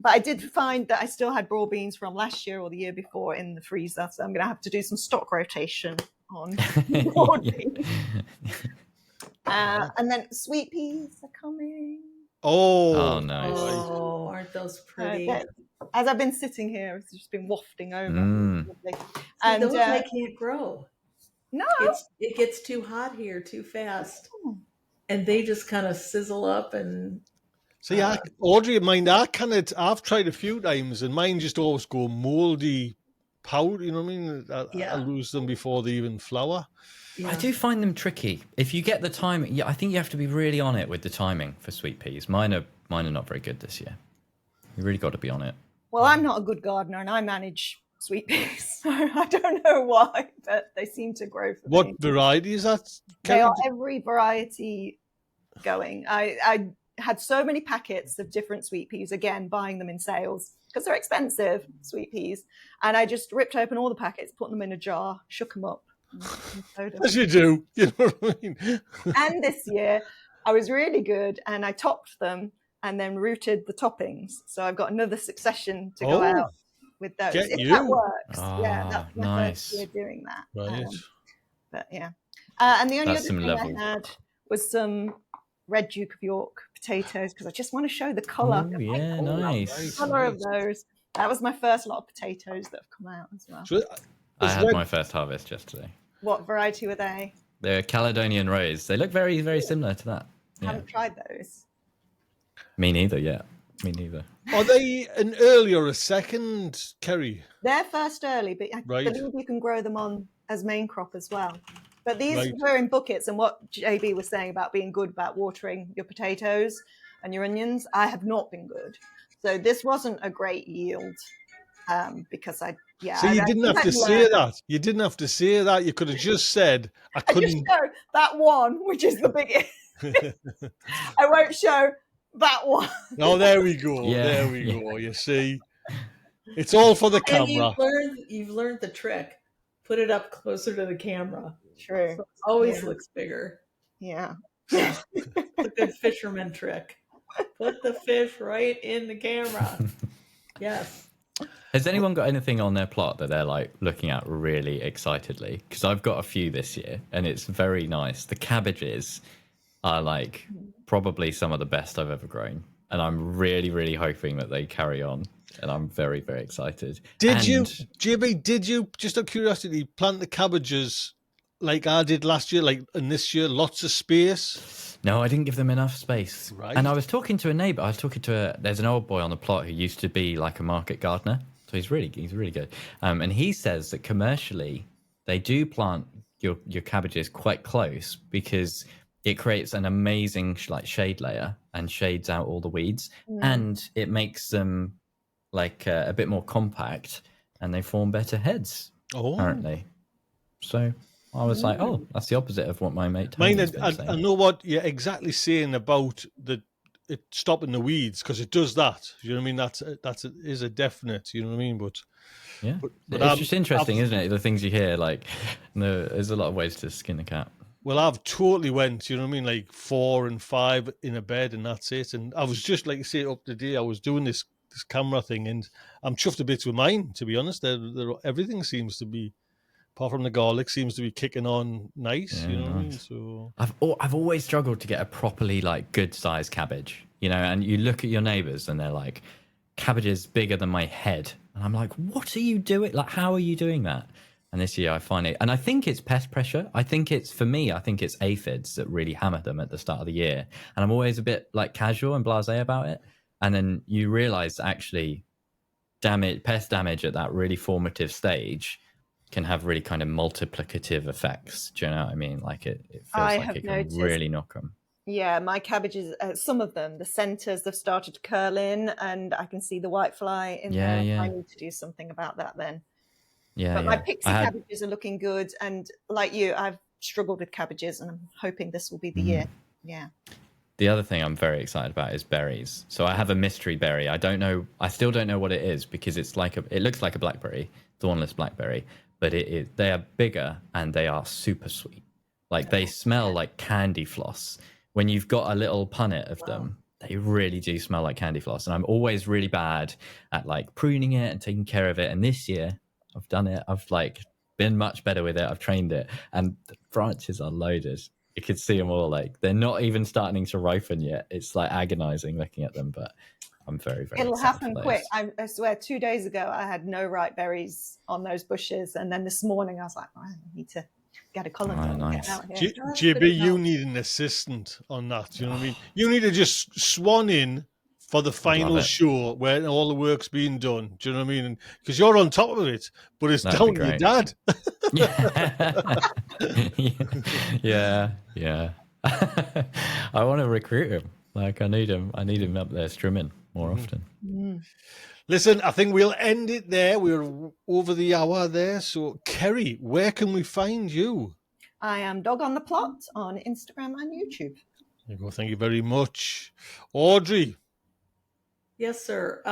I did find that I still had broad beans from last year or the year before in the freezer. So I'm going to have to do some stock rotation on broad beans. And then sweet peas are coming. Oh, nice. Oh, aren't those pretty? As I've been sitting here, it's just been wafting over. And those I can't grow. No. It gets too hot here too fast. And they just kind of sizzle up and... See, Audrey, I've tried a few times and mine just always go moldy powder, you know what I mean? I lose them before they even flower. Yeah. I do find them tricky. If you get the timing, I think you have to be really on it with the timing for sweet peas. Mine are not very good this year. You really got to be on it. Well, I'm not a good gardener and I manage sweet peas, so I don't know why, but they seem to grow for me. What variety is that? They are every variety going. I had so many packets of different sweet peas, again, buying them in sales because they're expensive, sweet peas. And I just ripped open all the packets, put them in a jar, shook them up. As you do, you know what I mean? And this year, I was really good and I topped them and then rooted the toppings. So I've got another succession to go out with those. If that works. That's my first year doing that. Right. But yeah. And the only other thing I had was some red Duke of York potatoes because I just want to show the colour. Oh, yeah, nice. The colour of those. That was my first lot of potatoes that have come out as well. So, I had my first harvest yesterday. What variety were they? They're Caledonian Rose. They look very, very similar to that. I haven't tried those. Me neither, yeah. Me neither. Are they an early or a second, Kerry? They're first early, but I believe you can grow them on as main crop as well. But these were in buckets, and what JB was saying about being good about watering your potatoes and your onions, I have not been good. So this wasn't a great yield because So you didn't have to say that. You didn't have to say that. You could have just said, I couldn't. I just show that one, which is the biggest. I won't show that one. Oh, there we go. Yeah, there we go. You see. It's all for the And camera. you've learned the trick. Put it up closer to the camera. True. So it always Yeah. looks bigger. Yeah. Yeah. It's a good fisherman trick. Put the fish right in the camera. Yes. Has anyone got anything on their plot that they're like looking at really excitedly? Because I've got a few this year, and it's very nice. The cabbages are like probably some of the best I've ever grown, and I'm really, really hoping that they carry on. And I'm very, very excited. Did you, And JB? Did you, just out of curiosity, plant the cabbages like I did last year, like and this year, lots of space? no, I didn't give them enough space. Right. And I was talking to a neighbor. I was talking to there's an old boy on the plot who used to be like a market gardener. So he's really good. And he says that commercially they do plant your cabbages quite close because it creates an amazing like shade layer and shades out all the weeds, and it makes them like a bit more compact, and they form better heads. Apparently. So I was like, oh, that's the opposite of what my mate Tony has been saying. I know what you're exactly saying about it stopping the weeds, because it does that. You know what I mean? That is a definite. You know what I mean? But yeah, but it's just interesting, isn't it? The things you hear, like, there's a lot of ways to skin a cat. Well, I've totally went, you know what I mean, like 4 and 5 in a bed, and that's it. And I was just, like you say, up today, I was doing this camera thing, and I'm chuffed a bit with mine, to be honest. Everything seems to be, apart from the garlic, seems to be kicking on nice, Yeah, you know what I mean? nice. So I've always struggled to get a properly like good sized cabbage, you know. And you look at your neighbors, and they're like, cabbages bigger than my head, and I'm like, what are you doing? Like, how are you doing that? And this year I finally, and I think it's pest pressure. I think it's aphids that really hammer them at the start of the year. And I'm always a bit like casual and blasé about it. And then you realize actually pest damage at that really formative stage can have really kind of multiplicative effects. Do you know what I mean? Like it feels like it can really knock them. Yeah, my cabbages, some of them, the centres have started to curl in, and I can see the whitefly in there. Yeah. I need to do something about that then. Yeah, but my pixie cabbages are looking good, and like you, I've struggled with cabbages, and I'm hoping this will be the year. Yeah. The other thing I'm very excited about is berries. So I have a mystery berry. I still don't know what it is, because it looks like a blackberry, thornless blackberry, but they are bigger and they are super sweet. Like they smell like candy floss. When you've got a little punnet of them, they really do smell like candy floss. And I'm always really bad at like pruning it and taking care of it. And this year I've done it. I've like been much better with it. I've trained it, and the branches are loaded. You could see them all, like they're not even starting to ripen yet. It's like agonizing looking at them, but I'm very, very It'll excited happen for quick. I swear 2 days ago I had no ripe berries on those bushes, and then this morning I was like, I need to get a collar done. Nice. Get out here. JB, you need an assistant on that. You know what I mean? You need to just swan in for the final show where all the work's being done. Do you know what I mean? Because you're on top of it, but it's down to your dad. Yeah. I want to recruit him. Like I need him up there strimming more often. Listen, I think we'll end it there. We're over the hour there. So, Kerry, where can we find you? I am Dog on the Plot on Instagram and YouTube. There you go. Thank you very much. Audrey. Yes, sir.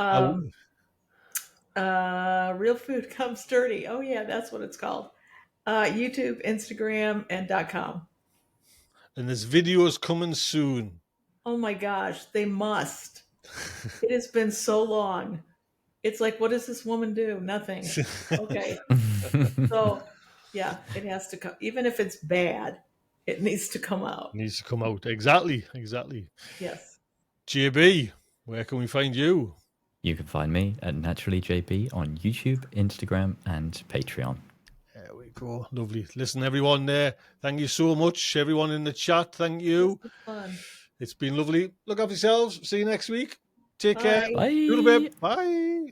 Real Food Comes Dirty. Oh, yeah, that's what it's called. YouTube, Instagram, and .com. And there's videos coming soon. Oh, my gosh. They must. It has been so long. It's like, what does this woman do? Nothing. Okay. So, yeah, it has to come. Even if it's bad, it needs to come out. It needs to come out. Exactly. Yes. JB, where can we find you? You can find me at NaturallyJB on YouTube, Instagram, and Patreon. There we go. Lovely. Listen, everyone there, thank you so much. Everyone in the chat, thank you. It's been lovely. Look after yourselves. See you next week. Take care. Bye. Bye.